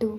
2।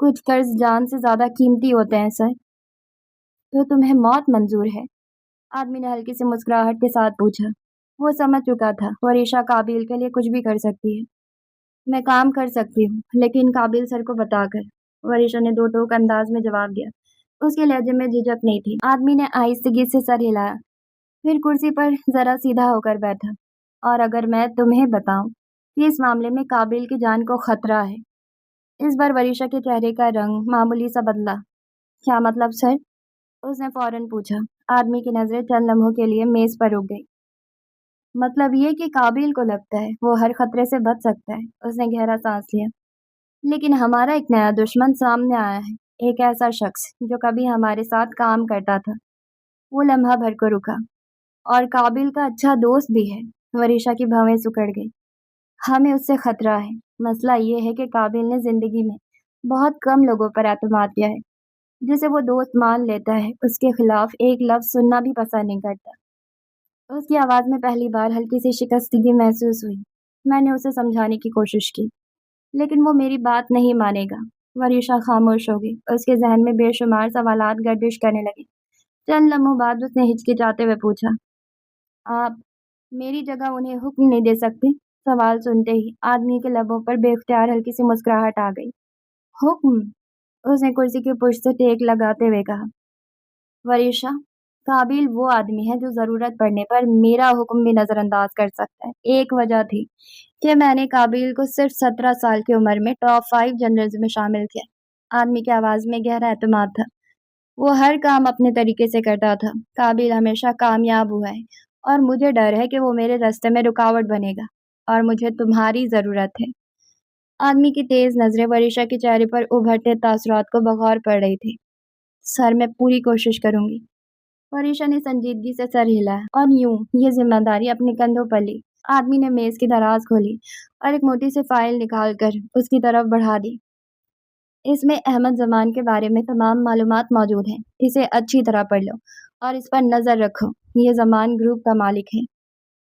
کچھ قرض جان سے زیادہ قیمتی ہوتے ہیں سر۔ تو تمہیں موت منظور ہے؟ آدمی نے ہلکی سی مسکراہٹ کے ساتھ پوچھا۔ وہ سمجھ چکا تھا وریشا قابل کے لیے کچھ بھی کر سکتی ہے۔ میں کام کر سکتی ہوں لیکن قابل سر کو بتا کر، وریشا نے دو ٹوک انداز میں جواب دیا۔ اس کے لہجے میں جھجک نہیں تھی۔ آدمی نے آہستگی سے سر ہلایا، پھر کرسی پر ذرا سیدھا ہو کر بیٹھا۔ اور اگر میں تمہیں بتاؤں کہ اس معاملے میں قابل کی جان کو خطرہ ہے؟ اس بار وریشا کے چہرے کا رنگ معمولی سا بدلا۔ کیا مطلب سر؟ اس نے فوراً پوچھا۔ آدمی کی نظریں چند لمحوں کے لیے میز پر رک گئی۔ مطلب یہ کہ قابل کو لگتا ہے وہ ہر خطرے سے بچ سکتا ہے۔ اس نے گہرا سانس لیا۔ لیکن ہمارا ایک نیا دشمن سامنے آیا ہے، ایک ایسا شخص جو کبھی ہمارے ساتھ کام کرتا تھا۔ وہ لمحہ بھر کو رکا۔ اور قابل کا اچھا دوست بھی ہے۔ وریشا کی بھویں سکڑ گئی۔ ہمیں اس سے خطرہ ہے۔ مسئلہ یہ ہے کہ قابل نے زندگی میں بہت کم لوگوں پر اعتماد کیا ہے جسے وہ دوست مان لیتا ہے۔ اس کے خلاف ایک لفظ سننا بھی پسند نہیں کرتا۔ اس کی آواز میں پہلی بار ہلکی سی شکستگی محسوس ہوئی۔ میں نے اسے سمجھانے کی کوشش کی لیکن وہ میری بات نہیں مانے گا۔ وریشا خاموش ہو گئی۔ اس کے ذہن میں بے شمار سوالات گردش کرنے لگے۔ چند لمحوں بعد اس نے ہچکچاتے ہوئے پوچھا، آپ میری جگہ انہیں حکم نہیں دے سکتے؟ سوال سنتے ہی آدمی کے لبوں پر بے اختیار ہلکی سی مسکراہٹ آ گئی۔ حکم؟ اس نے کرسی کی پشت سے ٹیک لگاتے ہوئے کہا۔ وریشا، قابل وہ آدمی ہے جو ضرورت پڑنے پر میرا حکم بھی نظر انداز کر سکتا ہے۔ ایک وجہ تھی کہ میں نے قابل کو صرف 17 سال کی عمر میں ٹاپ 5 جنرلز میں شامل کیا۔ آدمی کی آواز میں گہرا اعتماد تھا۔ وہ ہر کام اپنے طریقے سے کرتا تھا۔ قابل ہمیشہ کامیاب ہوا ہے اور مجھے ڈر ہے کہ وہ میرے راستے میں رکاوٹ بنے گا، اور مجھے تمہاری ضرورت ہے۔ آدمی کی تیز نظریں وریشا کے چہرے پر ابھرتے تاثرات کو بغور پڑ رہی تھی۔ سر، میں پوری کوشش کروں گی۔ وریشا نے سنجیدگی سے سر ہلایا اور یوں یہ ذمہ داری اپنے کندھوں پر لی۔ آدمی نے میز کی دراز کھولی اور ایک موٹی سی فائل نکال کر اس کی طرف بڑھا دی۔ اس میں احمد زمان کے بارے میں تمام معلومات موجود ہیں۔ اسے اچھی طرح پڑھ لو اور اس پر نظر رکھو۔ یہ زمان گروپ کا مالک ہے۔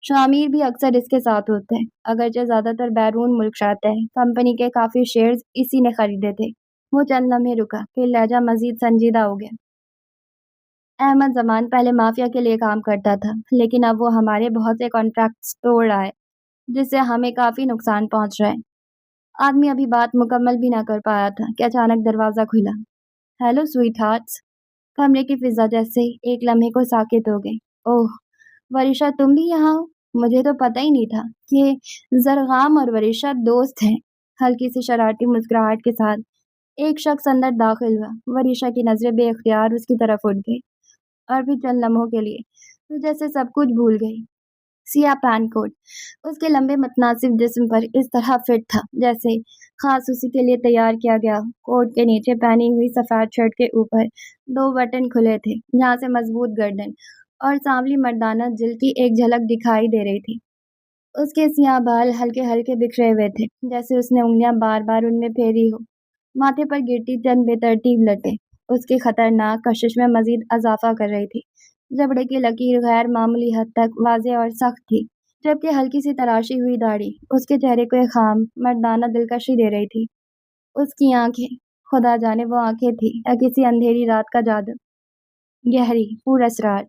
شامیر بھی اکثر اس کے ساتھ ہوتے ہیں، اگرچہ زیادہ تر بیرون ملک رہتے ہیں۔ کمپنی کے کافی شیئرز اسی نے خریدے تھے۔ وہ چند لمحے رکا، پھر لہجہ مزید سنجیدہ ہو گیا۔ احمد زمان پہلے مافیا کے لیے کام کرتا تھا لیکن اب وہ ہمارے بہت سے کانٹریکٹس توڑ رہا ہے جس سے ہمیں کافی نقصان پہنچ رہا ہے۔ آدمی ابھی بات مکمل بھی نہ کر پایا تھا کہ اچانک دروازہ کھلا۔ Hello sweethearts. کمرے کی فضا جیسے ہی ایک لمحے کو ساکت ہو گئی۔ اوہ وریشا، تم بھی یہاں ہو؟ مجھے تو پتہ ہی نہیں تھا کہ زرغام اور وریشا دوست ہیں۔ ہلکی سی شرارتی مسکراہٹ کے ساتھ ایک شخص اندر داخل ہوا۔ وریشا کی نظریں بے اختیار اس کی طرف اٹھ گئی اور پھر چند لمحوں کے لیے وہ جیسے سب کچھ بھول گئی۔ سیاہ پین کوٹ اس کے لمبے متناسب جسم پر اس طرح فٹ تھا جیسے خاص اسی کے لیے تیار کیا گیا ہو۔ کوٹ کے نیچے پہنی ہوئی سفید شرٹ کے اوپر 2 بٹن کھلے تھے جہاں سے مضبوط گردن اور سانولی مردانہ جلد کی ایک جھلک دکھائی دے رہی تھی۔ اس کے سیاہ بال ہلکے ہلکے بکھرے ہوئے تھے جیسے اس نے انگلیاں بار بار ان میں پھیری ہو۔ ماتھے پر گرتی چند بے ترتیب لٹیں اس کی خطرناک کشش میں مزید اضافہ کر رہی تھی۔ جبڑے کی لکیر غیر معمولی حد تک واضح اور سخت تھی جبکہ ہلکی سی تراشی ہوئی داڑھی اس کے چہرے کو ایک خام مردانہ دلکشی دے رہی تھی۔ اس کی آنکھیں، خدا جانے وہ آنکھیں تھیں یا کسی اندھیری رات کا جادو، گہری، پر اسرار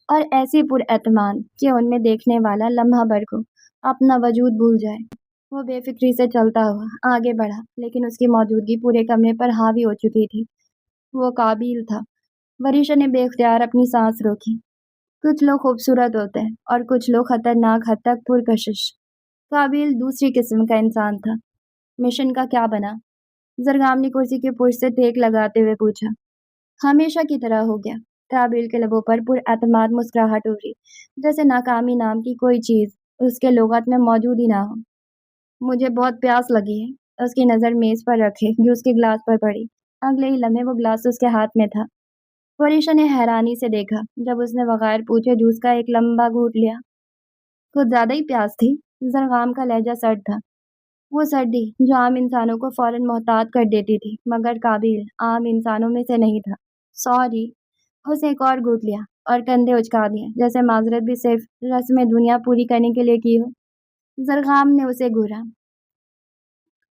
اور ایسی پر اعتماد کہ ان میں دیکھنے والا لمحہ بھر کو اپنا وجود بھول جائے۔ وہ بے فکری سے چلتا ہوا آگے بڑھا لیکن اس کی موجودگی پورے کمرے پر حاوی ہو چکی تھی۔ وہ قابل تھا۔ وریشا نے بے اختیار اپنی سانس روکی۔ کچھ لوگ خوبصورت ہوتے ہیں اور کچھ لوگ خطرناک حد تک پرکشش۔ قابل دوسری قسم کا انسان تھا۔ مشن کا کیا بنا؟ زرغام نے کرسی کے پشت سے ٹیک لگاتے ہوئے پوچھا۔ ہمیشہ کی طرح ہو گیا۔ قابل کے لبوں پر پر اعتماد مسکراہٹ ابھری جیسے ناکامی نام کی کوئی چیز اس کے لغت میں موجود ہی نہ ہو۔ مجھے بہت پیاس لگی ہے۔ اس کی نظر میز پر رکھے جوس کے گلاس پر پڑی۔ اگلے ہی لمحے وہ گلاس اس کے ہاتھ میں تھا۔ وریشا نے حیرانی سے دیکھا جب اس نے بغیر پوچھے جوس کا ایک لمبا گھونٹ لیا۔ کچھ زیادہ ہی پیاس تھی۔ زرغام کا لہجہ سرد تھا، وہ سردی جو عام انسانوں کو فوراً محتاط کر دیتی تھی مگر قابل عام انسانوں میں سے نہیں تھا۔ سوری۔ اس نے ایک اور گھونٹ لیا اور کندھے اچکا دیے جیسے معذرت بھی صرف رسم دنیا پوری کرنے کے لیے کی ہو۔ زرغام نے اسے گھورا۔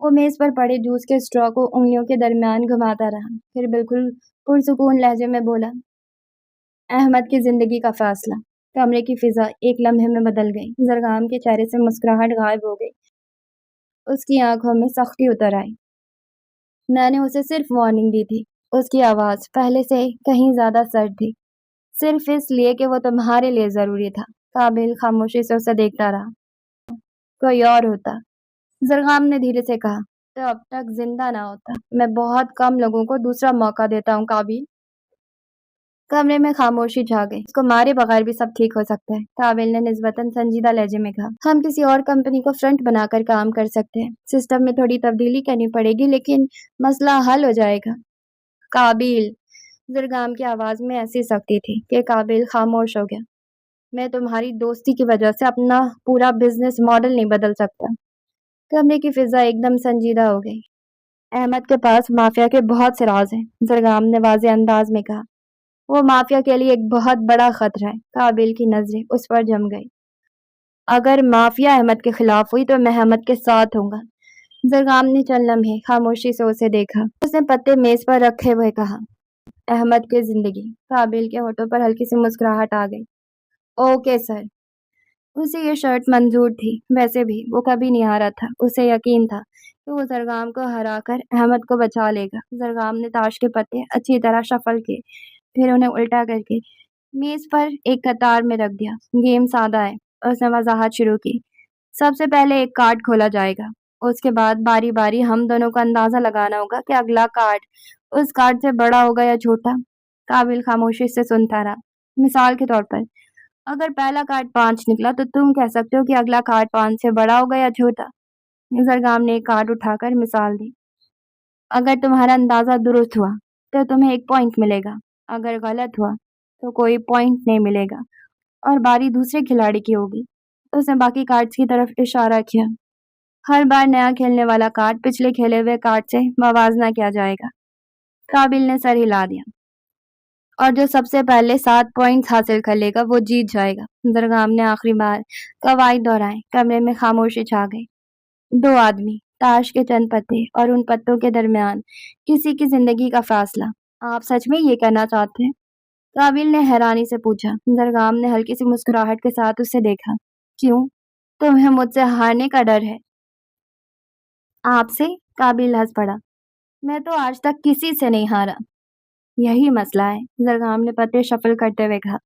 وہ میز پر پڑے جوس کے اسٹرا کو انگلیوں کے درمیان گھماتا رہا، پھر بالکل پرسکون لہجے میں بولا، احمد کی زندگی کا فیصلہ۔ کمرے کی فضا ایک لمحے میں بدل گئی، زرگام کے چہرے سے مسکراہٹ غائب ہو گئی، اس کی آنکھوں میں سختی اتر آئی۔ میں نے اسے صرف وارننگ دی تھی۔ اس کی آواز پہلے سے کہیں زیادہ سرد تھی، صرف اس لیے کہ وہ تمہارے لیے ضروری تھا۔ قابل خاموشی سے اسے دیکھتا رہا۔ کوئی اور ہوتا، زرغام نے دھیرے سے کہا، تو اب تک زندہ نہ ہوتا۔ میں بہت کم لوگوں کو دوسرا موقع دیتا ہوں قابل۔ کمرے میں خاموشی چھا گئی۔ اس کو مارے بغیر بھی سب ٹھیک ہو سکتا ہے، قابل نے نسبتاً سنجیدہ لہجے میں کہا۔ ہم کسی اور کمپنی کو فرنٹ بنا کر کام کر سکتے ہیں، سسٹم میں تھوڑی تبدیلی کرنی پڑے گی، لیکن مسئلہ حل ہو جائے گا۔ قابل، زرگام کی آواز میں ایسی سختی تھی کہ قابل خاموش ہو گیا۔ میں تمہاری دوستی کی وجہ سے اپنا پورا بزنس ماڈل نہیں بدل سکتا۔ کمرے کی فضا ایک دم سنجیدہ ہو گئی۔ احمد کے پاس مافیا کے بہت سے راز ہیں، زرگام نے واضح انداز میں کہا۔ وہ مافیا کے لیے ایک بہت بڑا خطرہ ہے۔ قابل کی نظریں اس پر جم گئی۔ اگر مافیا احمد کے خلاف ہوئی تو میں احمد کے ساتھ ہوں گا۔ زرگام نے چند لمحے خاموشی سے اسے دیکھا، اس نے پتے میز پر رکھے ہوئے کہا، احمد کی زندگی۔ قابل کے ہونٹوں پر ہلکی سی مسکراہٹ آ گئی۔ Okay sir. اسے یہ شرط منظور تھی، ویسے بھی وہ کبھی نہیں ہارا تھا۔ اسے یقین تھا کہ وہ زرگام کو ہرا کر احمد کو بچا لے گا۔ زرگام نے تاش کے پتے اچھی طرح شفل کیے، پھر انہیں الٹا کر کے میز پر ایک قطار میں رکھ دیا۔ گیم سادہ ہے، اس نے وضاحت شروع کی۔ سب سے پہلے ایک کارڈ کھولا جائے گا، اس کے بعد باری باری ہم دونوں کو اندازہ لگانا ہوگا کہ اگلا کارڈ اس کارڈ سے بڑا ہوگا یا چھوٹا۔ قابل خاموشی سے سنتا رہا۔ مثال کے طور پر، اگر پہلا کارڈ 5 نکلا تو تم کہہ سکتے ہو کہ اگلا کارڈ 5 سے بڑا ہوگا یا چھوٹا۔ زرگام نے ایک کارڈ اٹھا کر مثال دی۔ اگر تمہارا اندازہ درست ہوا تو تمہیں 1 پوائنٹ ملے گا، اگر غلط ہوا تو کوئی پوائنٹ نہیں ملے گا، اور باری دوسرے کھلاڑی کی ہوگی۔ اس نے باقی کارڈز کی طرف اشارہ کیا۔ ہر بار نیا کھیلنے والا کارڈ پچھلے کھیلے ہوئے کارڈ سے موازنہ کیا جائے گا۔ قابل نے سر ہلا دیا۔ اور جو سب سے پہلے 7 پوائنٹس حاصل کر لے گا وہ جیت جائے گا۔ زرگام نے آخری بار قواعد دہرائے۔ کمرے میں خاموشی چھا گئی۔ 2 آدمی، تاش کے چند پتے، اور ان پتوں کے درمیان کسی کی زندگی کا فیصلہ۔ آپ سچ میں یہ کرنا چاہتے ہیں؟ قابل نے حیرانی سے پوچھا۔ زرگام نے ہلکی سی مسکراہٹ کے ساتھ اسے دیکھا۔ کیوں؟ تمہیں مجھ سے ہارنے کا ڈر ہے؟ آپ سے؟ قابل ہنس پڑا۔ میں تو آج تک کسی سے نہیں ہارا۔ یہی مسئلہ ہے، زرگام نے پتے شفل کرتے ہوئے کہا۔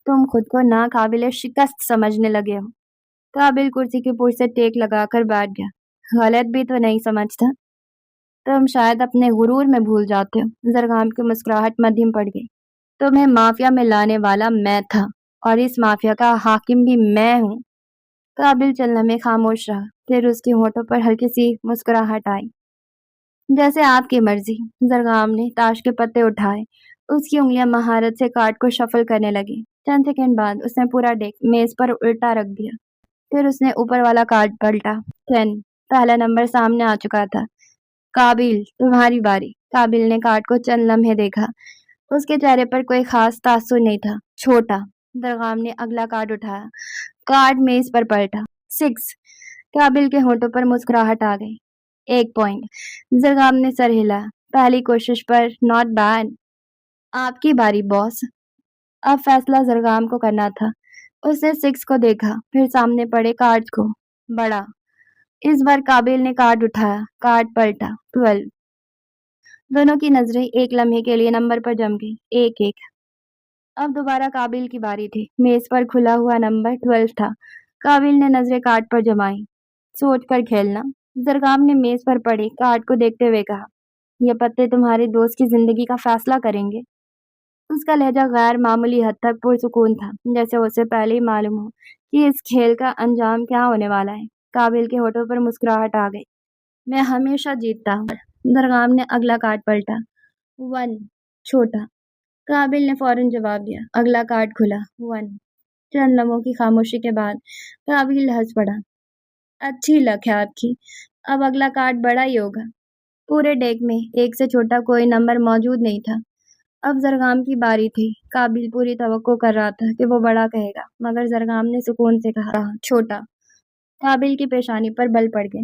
تم خود کو ناقابل شکست سمجھنے لگے ہو۔ قابل کرسی کی پشت سے ٹیک لگا کر بیٹھ گیا۔ غلط بھی تو نہیں سمجھتا، تم شاید اپنے غرور میں بھول جاتے ہو۔ زرگام کی مسکراہٹ مدھم پڑ گئی۔ تمہیں مافیا میں لانے والا میں تھا، اور اس مافیا کا حاکم بھی میں ہوں۔ قابل چند لمحے خاموش رہا، پھر اس کے ہونٹوں پر ہلکی سی مسکراہٹ آئی۔ جیسے آپ کی مرضی۔ زرگام نے تاش کے پتے اٹھائے، اس کی انگلیاں مہارت سے کارڈ کو شفل کرنے لگی۔ چند سیکنڈ بعد اس نے پورا ڈیک میز پر الٹا رکھ دیا، پھر اس نے اوپر والا کارڈ پلٹا۔ 10، پہلا نمبر سامنے آ چکا تھا۔ قابل، تمہاری باری۔ قابل نے کارڈ کو چند لمحے دیکھا، اس کے چہرے پر کوئی خاص تاثر نہیں تھا۔ چھوٹا۔ زرگام نے اگلا کارڈ اٹھایا، کارڈ میز پر پلٹا۔ 6۔ قابل کے ہونٹوں پر مسکراہٹ آ گئی۔ 1 پوائنٹ۔ زرگام نے سر ہلایا۔ پہلی کوشش پر ناٹ بیڈ۔ آپ کی باری باس۔ اب فیصلہ زرگام کو کرنا تھا۔ اس نے 6 کو دیکھا، پھر سامنے پڑے کارڈ کو۔ بڑا۔ اس بار قابل نے کارڈ اٹھایا، کارڈ پلٹا۔ 12۔ دونوں کی نظریں ایک لمحے کے لیے نمبر پر جم گئی۔ 1-1۔ اب دوبارہ قابل کی باری تھی۔ میز پر کھلا ہوا نمبر 12 تھا۔ قابل نے نظریں کارڈ پر جمائی۔ سوچ کر کھیلنا۔ زرگام نے میز پر پڑے کارڈ کو دیکھتے ہوئے کہا، یہ پتے تمہارے دوست کی زندگی کا فیصلہ کریں گے۔ اس کا لہجہ غیر معمولی حد تک پرسکون تھا، جیسے اسے پہلے ہی معلوم ہو کہ اس کھیل کا انجام کیا ہونے والا ہے۔ قابل کے ہونٹوں پر مسکراہٹ آ گئی۔ میں ہمیشہ جیتتا ہوں۔ زرگام نے اگلا کارڈ پلٹا۔ 1، چھوٹا۔ قابل نے فوراً جواب دیا۔ اگلا کارڈ کھلا۔ 1۔ چند لمحوں کی خاموشی کے بعد قابل ہنس پڑا۔ اچھی لک ہے آپ کی، اب اگلا کارڈ بڑا ہی ہوگا۔ پورے ڈیک میں 1 سے چھوٹا کوئی نمبر موجود نہیں تھا۔ اب زرگام کی باری تھی۔ قابل پوری توقع کر رہا تھا کہ وہ بڑا کہے گا، مگر زرگام نے سکون سے کہا، چھوٹا۔ قابل کی پیشانی پر بل پڑ گئے۔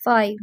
5,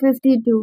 52।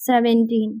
17।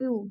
2,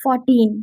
14।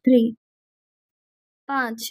3, 5।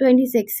26।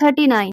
39।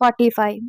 45।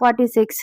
46।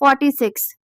46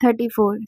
34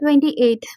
28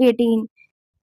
18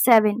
7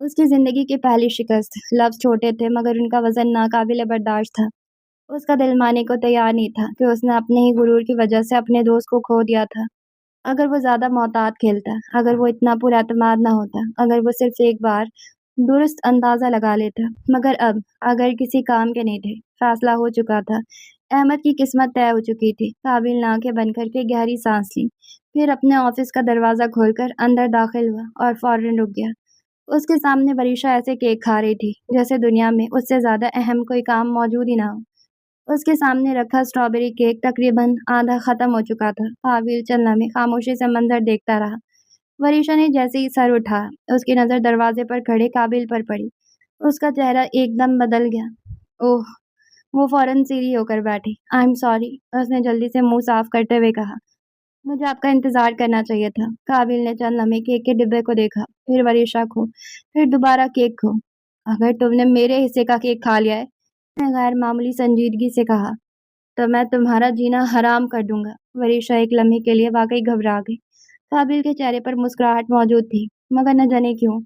اس کی زندگی کی پہلی شکست، لفظ چھوٹے تھے مگر ان کا وزن ناقابل برداشت تھا۔ اس کا دل ماننے کو تیار نہیں تھا کہ اس نے اپنے ہی غرور کی وجہ سے اپنے دوست کو کھو دیا تھا۔ اگر وہ زیادہ محتاط کھیلتا، اگر وہ اتنا پر اعتماد نہ ہوتا، اگر وہ صرف ایک بار درست اندازہ لگا لیتا، مگر اب اگر کسی کام کے نہیں تھے، فیصلہ ہو چکا تھا، احمد کی قسمت طے ہو چکی تھی۔ قابل نے آنکھیں بند کر کے گہری سانس لی، پھر اپنے آفس کا دروازہ کھول کر اندر داخل ہوا اور فوراً رک گیا۔ اس کے سامنے وریشا ایسے کیک کھا رہی تھی جیسے دنیا میں اس سے زیادہ اہم کوئی کام موجود ہی نہ ہو۔ اس کے سامنے رکھا اسٹرابیری کیک تقریباً آدھا ختم ہو چکا تھا۔ قابل چند لمحے خاموشی سے منظر دیکھتا رہا۔ وریشا نے جیسے ہی سر اٹھایا، اس کی نظر دروازے پر کھڑے قابل پر پڑی۔ اس کا چہرہ ایک دم بدل گیا۔ اوہ! وہ فوراً سیدھی ہو کر بیٹھی۔ آئی ایم سوری، اس نے جلدی سے منہ صاف کرتے ہوئے کہا۔ مجھے آپ کا انتظار کرنا چاہیے تھا۔ قابل نے چند لمحے کیک کے ڈبے کو دیکھا، پھر وریشا کو، پھر دوبارہ کیک کو۔ اگر تم نے میرے حصے کا کیک کھا لیا ہے، اس نے غیر معمولی سنجیدگی سے کہا، تو میں تمہارا جینا حرام کر دوں گا۔ وریشا ایک لمحے کے لیے واقعی گھبرا گئی۔ قابل کے چہرے پر مسکراہٹ موجود تھی، مگر نہ جانے کیوں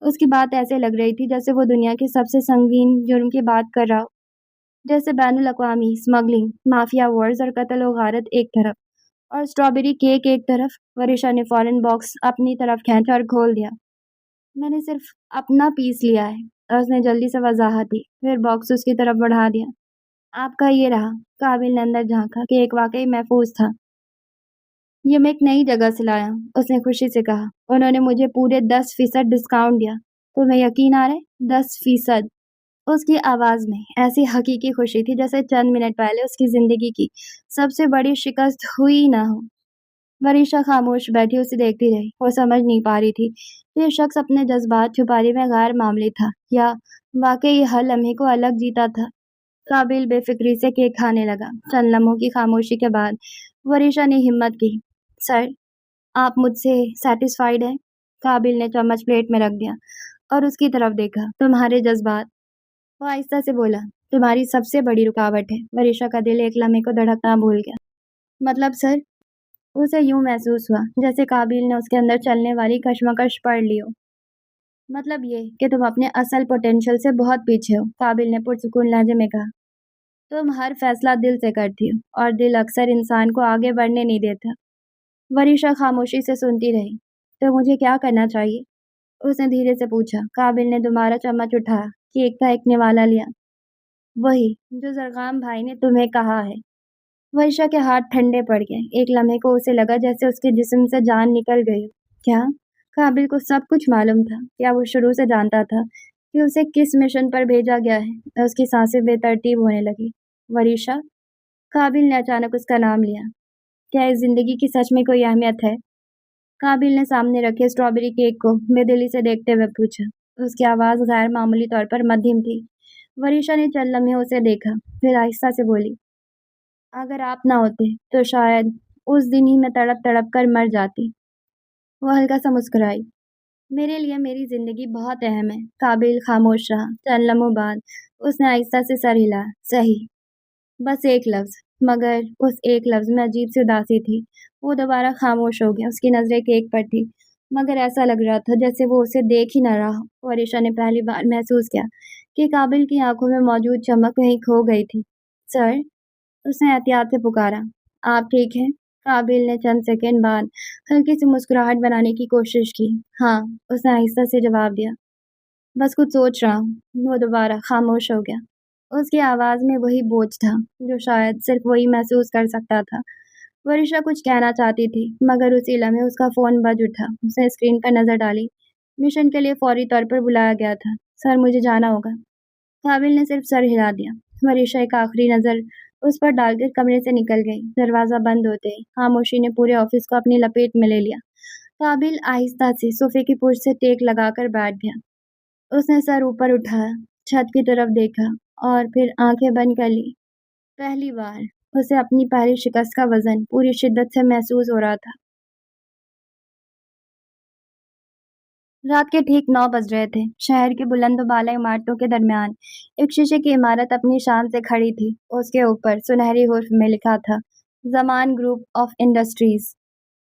اس کی بات ایسے لگ رہی تھی جیسے وہ دنیا کے سب سے سنگین جرم کی بات کر رہا ہو، جیسے بین الاقوامی اسمگلنگ، مافیا وارز اور قتل و غارت ایک طرف اور اسٹرابیری کیک ایک طرف۔ وریشا نے فوراً باکس اپنی طرف کھینچا اور کھول دیا۔ میں نے صرف اپنا پیس لیا ہے، اور اس نے جلدی سے وضاحت دی، پھر باکس اس کی طرف بڑھا دیا۔ آپ کا یہ رہا۔ قابل نے اندر جھانکا، کیک واقعی محفوظ تھا۔ یہ میں ایک نئی جگہ سے لایا ہوں، اس نے خوشی سے کہا۔ انہوں نے مجھے پورے 10% ڈسکاؤنٹ دیا۔ تمہیں یقین آ رہا ہے؟ 10%! اس کی آواز میں ایسی حقیقی خوشی تھی جیسے چند منٹ پہلے اس کی زندگی کی سب سے بڑی شکست ہوئی نہ ہو۔ وریشا خاموش بیٹھی اسے دیکھتی رہی۔ وہ سمجھ نہیں پا رہی تھی کہ یہ شخص اپنے جذبات چھپانے میں غیر معمولی تھا یا واقعی ہر لمحے کو الگ جیتا تھا۔ قابل بے فکری سے کیک کھانے لگا۔ چند لمحوں کی خاموشی کے بعد وریشا نے ہمت کی، سر، آپ مجھ سے سیٹسفائیڈ ہیں؟ قابل نے چمچ پلیٹ میں رکھ دیا اور اس کی طرف دیکھا۔ تمہارے جذبات، وہ آہستہ سے بولا، تمہاری سب سے بڑی رکاوٹ ہے۔ وریشا کا دل ایک لمحے کو دھڑکنا بھول گیا۔ مطلب سر؟ اسے یوں محسوس ہوا جیسے قابل نے اس کے اندر چلنے والی کشمکش پڑھ لی ہو۔ مطلب یہ کہ تم اپنے اصل پوٹینشیل سے بہت پیچھے ہو، قابل نے پرسکون لہجے میں کہا۔ تم ہر فیصلہ دل سے کرتی ہو، اور دل اکثر انسان کو آگے بڑھنے نہیں دیتا۔ وریشا خاموشی سے سنتی رہی۔ تو مجھے کیا کرنا چاہیے؟ اس نے دھیرے سے پوچھا۔ قابل نے دوبارہ چمچ اٹھایا، کیک کا ایک نوالا لیا۔ وہی جو زرغام بھائی نے تمہیں کہا ہے۔ وریشا کے ہاتھ ٹھنڈے پڑ گئے۔ ایک لمحے کو اسے لگا جیسے اس کے جسم سے جان نکل گئی ہو۔ کیا؟ قابل کو سب کچھ معلوم تھا؟ کیا وہ شروع سے جانتا تھا کہ اسے کس مشن پر بھیجا گیا ہے؟ اس کی سانسیں بے ترتیب ہونے لگی۔ وریشا؟ قابل نے اچانک اس کا نام لیا۔ کیا اس زندگی کی سچ میں کوئی اہمیت ہے؟ قابل نے سامنے رکھے اسٹرابیری کیک کو بے دلی سے دیکھتے ہوئے پوچھا۔ اس کی آواز غیر معمولی طور پر مدھم تھی۔ وریشا نے چند لمحے اسے دیکھا، پھر آہستہ سے بولی، اگر آپ نہ ہوتے تو شاید اس دن ہی میں تڑپ تڑپ کر مر جاتی۔ وہ ہلکا سا مسکرائی۔ میرے لیے میری زندگی بہت اہم ہے۔ قابل خاموش رہا۔ چند لمحوں بعد اس نے آہستہ سے سر ہلایا۔ صحیح، بس ایک لفظ۔ مگر اس ایک لفظ میں عجیب سی اداسی تھی۔ وہ دوبارہ خاموش ہو گیا۔ اس کی نظریں کیک پر تھی، مگر ایسا لگ رہا تھا جیسے وہ اسے دیکھ ہی نہ رہا ہو۔ وریشا نے پہلی بار محسوس کیا کہ قابل کی آنکھوں میں موجود چمک کہیں کھو گئی تھی۔ سر، اس نے احتیاط سے پکارا۔ آپ ٹھیک ہیں؟ قابل نے چند سیکنڈ بعد ہلکی سی مسکراہٹ بنانے کی کوشش کی۔ ہاں، اس نے آہستہ سے جواب دیا، بس کچھ سوچ رہا ہوں۔ وہ دوبارہ خاموش ہو گیا۔ اس کی آواز میں وہی بوجھ تھا جو شاید صرف وہی محسوس کر سکتا تھا۔ وریشا کچھ کہنا چاہتی تھی، مگر اسی لمحے اس کا فون بج اٹھا۔ اس نے اسکرین پر نظر ڈالی۔ مشن کے لیے فوری طور پر بلایا گیا تھا۔ سر، مجھے جانا ہوگا۔ قابل نے صرف سر ہلا دیا۔ وریشا ایک آخری نظر اس پر ڈال کر کمرے سے نکل گئی۔ دروازہ بند ہوتے ہی خاموشی نے پورے آفس کو اپنی لپیٹ میں لے لیا۔ قابل آہستہ سے صوفے کی پشت سے ٹیک لگا کر بیٹھ گیا۔ اس نے سر اوپر اٹھایا، چھت کی طرف دیکھا اور پھر آنکھیں بند کر لی۔ پہلی بار اسے اپنی پہلی شکست کا وزن پوری شدت سے محسوس ہو رہا تھا۔ رات کے ٹھیک 9 بج رہے تھے۔ شہر کی بلند و بالا عمارتوں کے درمیان ایک شیشے کی عمارت اپنی شان سے کھڑی تھی۔ اس کے اوپر سنہری حروف میں لکھا تھا، زمان گروپ آف انڈسٹریز۔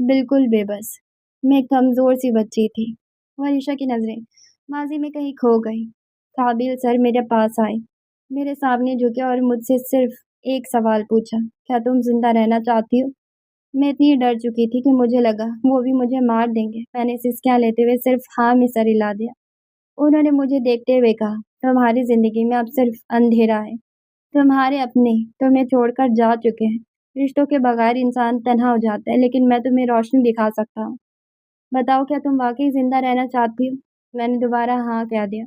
بالکل بے بس. میں ایک کمزور سی بچی تھی. ورشا کی نظریں ماضی میں کہیں کھو گئی. قابل سر میرے پاس آئے، میرے سامنے جھکے اور مجھ سے صرف ایک سوال پوچھا: کیا تم زندہ رہنا چاہتی ہو؟ میں اتنی ڈر چکی تھی کہ مجھے لگا وہ بھی مجھے مار دیں گے. میں نے سسکیاں لیتے ہوئے صرف ہاں میں سر ہلا دیا. انہوں نے مجھے دیکھتے ہوئے کہا: تمہاری زندگی میں اب صرف اندھیرا ہے. تمہارے اپنے تمہیں چھوڑ کر جا چکے ہیں. رشتوں کے بغیر انسان تنہا ہو جاتا ہے، لیکن میں تمہیں روشنی دکھا سکتا ہوں. بتاؤ، کیا تم واقعی زندہ رہنا چاہتی ہو؟ میں نے دوبارہ ہاں کہہ دیا.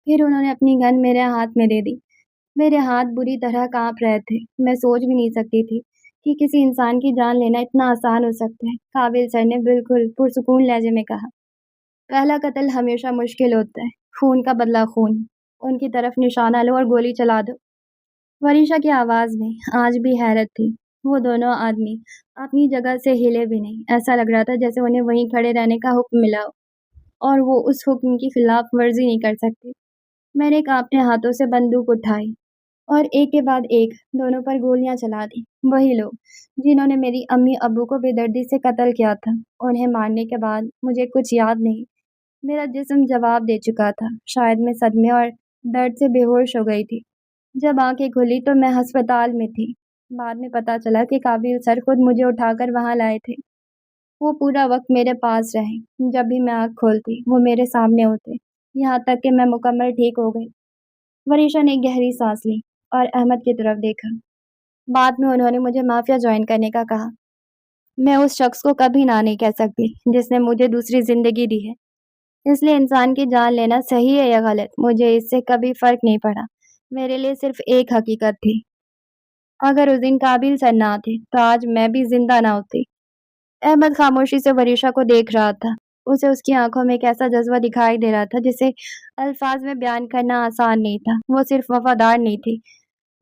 پھر انہوں نے اپنی گن میرے ہاتھ میں دے دی. میرے ہاتھ بری طرح کانپ رہے تھے. میں سوچ بھی نہیں سکتی تھی کہ کسی انسان کی جان لینا اتنا آسان ہو سکتا ہے. قابل سر نے بالکل پرسکون لہجے میں کہا: پہلا قتل ہمیشہ مشکل ہوتا ہے. خون کا بدلہ خون. ان کی طرف نشانہ لو اور گولی چلا دو. وریشا کی آواز میں آج بھی حیرت تھی. وہ دونوں آدمی اپنی جگہ سے ہلے بھی نہیں. ایسا لگ رہا تھا جیسے انہیں وہیں کھڑے رہنے کا حکم ملا ہو اور وہ اس حکم کی خلاف ورزی نہیں کر سکتے. میں نے کانپتے ہاتھوں سے بندوق اٹھائی اور ایک کے بعد ایک دونوں پر گولیاں چلا دی. وہی لوگ جنہوں نے میری امی ابو کو بے دردی سے قتل کیا تھا. انہیں مارنے کے بعد مجھے کچھ یاد نہیں. میرا جسم جواب دے چکا تھا. شاید میں صدمے اور درد سے بے ہوش ہو گئی تھی. جب آنکھیں کھلی تو میں ہسپتال میں تھی. بعد میں پتا چلا کہ قابل سر خود مجھے اٹھا کر وہاں لائے تھے. وہ پورا وقت میرے پاس رہے. جب بھی میں آنکھ کھولتی وہ میرے سامنے ہوتے، یہاں تک کہ میں مکمل ٹھیک ہو گئی. وریشا نے گہری سانس لی اور احمد کی طرف دیکھا. بعد میں انہوں نے مجھے مافیا جوائن کرنے کا کہا. میں اس شخص کو کبھی نہ نہیں کہہ سکتی جس نے مجھے دوسری زندگی دی ہے. اس لیے انسان کی جان لینا صحیح ہے یا غلط، مجھے اس سے کبھی فرق نہیں پڑا. میرے لیے صرف ایک حقیقت تھی: اگر اس دن قابل سر نہ آتے تو آج میں بھی زندہ نہ ہوتی. احمد خاموشی سے وریشا کو دیکھ رہا تھا. اسے اس کی آنکھوں میں ایک ایسا جذبہ دکھائی دے رہا تھا جسے الفاظ میں بیان کرنا آسان نہیں تھا. وہ صرف وفادار نہیں تھی،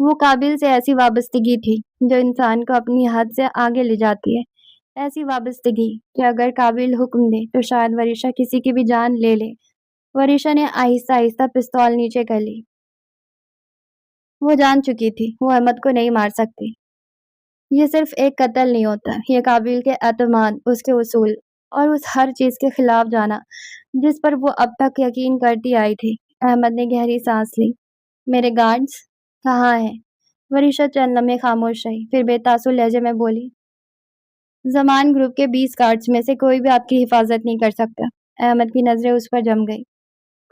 وہ قابل سے ایسی وابستگی تھی جو انسان کو اپنی حد سے آگے لے جاتی ہے. ایسی وابستگی کہ اگر قابل حکم دے تو شاید وریشا کسی کی بھی جان لے لے. وریشا نے آہستہ آہستہ پستول نیچے کر لی. وہ جان چکی تھی وہ احمد کو نہیں مار سکتی. یہ صرف ایک قتل نہیں ہوتا، یہ قابل کے اعتماد، اس کے اصول اور اس ہر چیز کے خلاف جانا جس پر وہ اب تک یقین کرتی آئی تھی. احمد نے گہری سانس لی. میرے گارڈز کہاں ہیں؟ وریشا چند لمحے خاموش رہی، پھر بے تاثر لہجے میں بولی: زمان گروپ کے 20 گارڈز میں سے کوئی بھی آپ کی حفاظت نہیں کر سکتا. احمد کی نظریں اس پر جم گئی.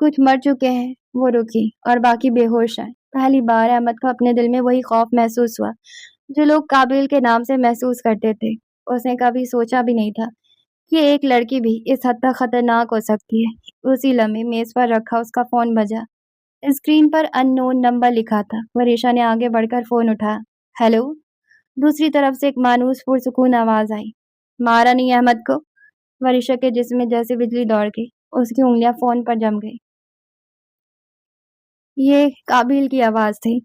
کچھ مر چکے ہیں. وہ رکی اور باقی بے ہوش ہیں. پہلی بار احمد کو اپنے دل میں وہی خوف محسوس ہوا جو لوگ قابل کے نام سے محسوس کرتے تھے. اس نے کبھی سوچا بھی نہیں تھا کہ ایک لڑکی بھی اس حد تک خطرناک ہو سکتی ہے. اسی لمحے میز پر رکھا اس کا فون بجا. اسکرین پر ان نون نمبر لکھا تھا. وریشا نے آگے بڑھ کر فون اٹھایا. ہیلو. دوسری طرف سے ایک مانوس پرسکون آواز آئی. مارا نہیں احمد کو؟ وریشا کے جسم میں جیسے بجلی دوڑ گئی. اس کی انگلیاں فون پر جم گئی. یہ قابل کی آواز تھی.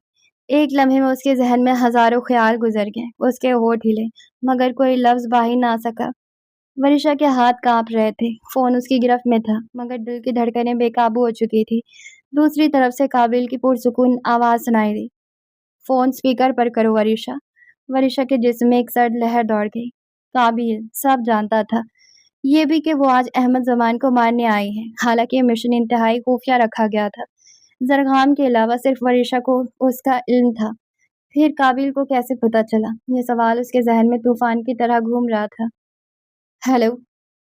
ایک لمحے میں اس کے ذہن میں ہزاروں خیال گزر گئے. اس کے ہونٹ ہلے مگر کوئی لفظ باہر نہ آ سکا. وریشا کے ہاتھ کانپ رہے تھے. فون اس کی گرفت میں تھا مگر دل کی دھڑکنیں بے قابو ہو چکی تھی. دوسری طرف سے قابل کی پرسکون آواز سنائی دی. فون اسپیکر پر کرو وریشا. وریشا کے جسم میں ایک سرد لہر دوڑ گئی. قابل سب جانتا تھا، یہ بھی کہ وہ آج احمد زمان کو مارنے آئی ہے. حالانکہ یہ مشن انتہائی خفیہ رکھا گیا تھا. زرخام کے علاوہ صرف وریشا کو اس کا علم تھا. پھر قابل کو کیسے پتہ چلا؟ یہ سوال اس کے ذہن میں طوفان کی طرح گھوم رہا تھا. ہیلو.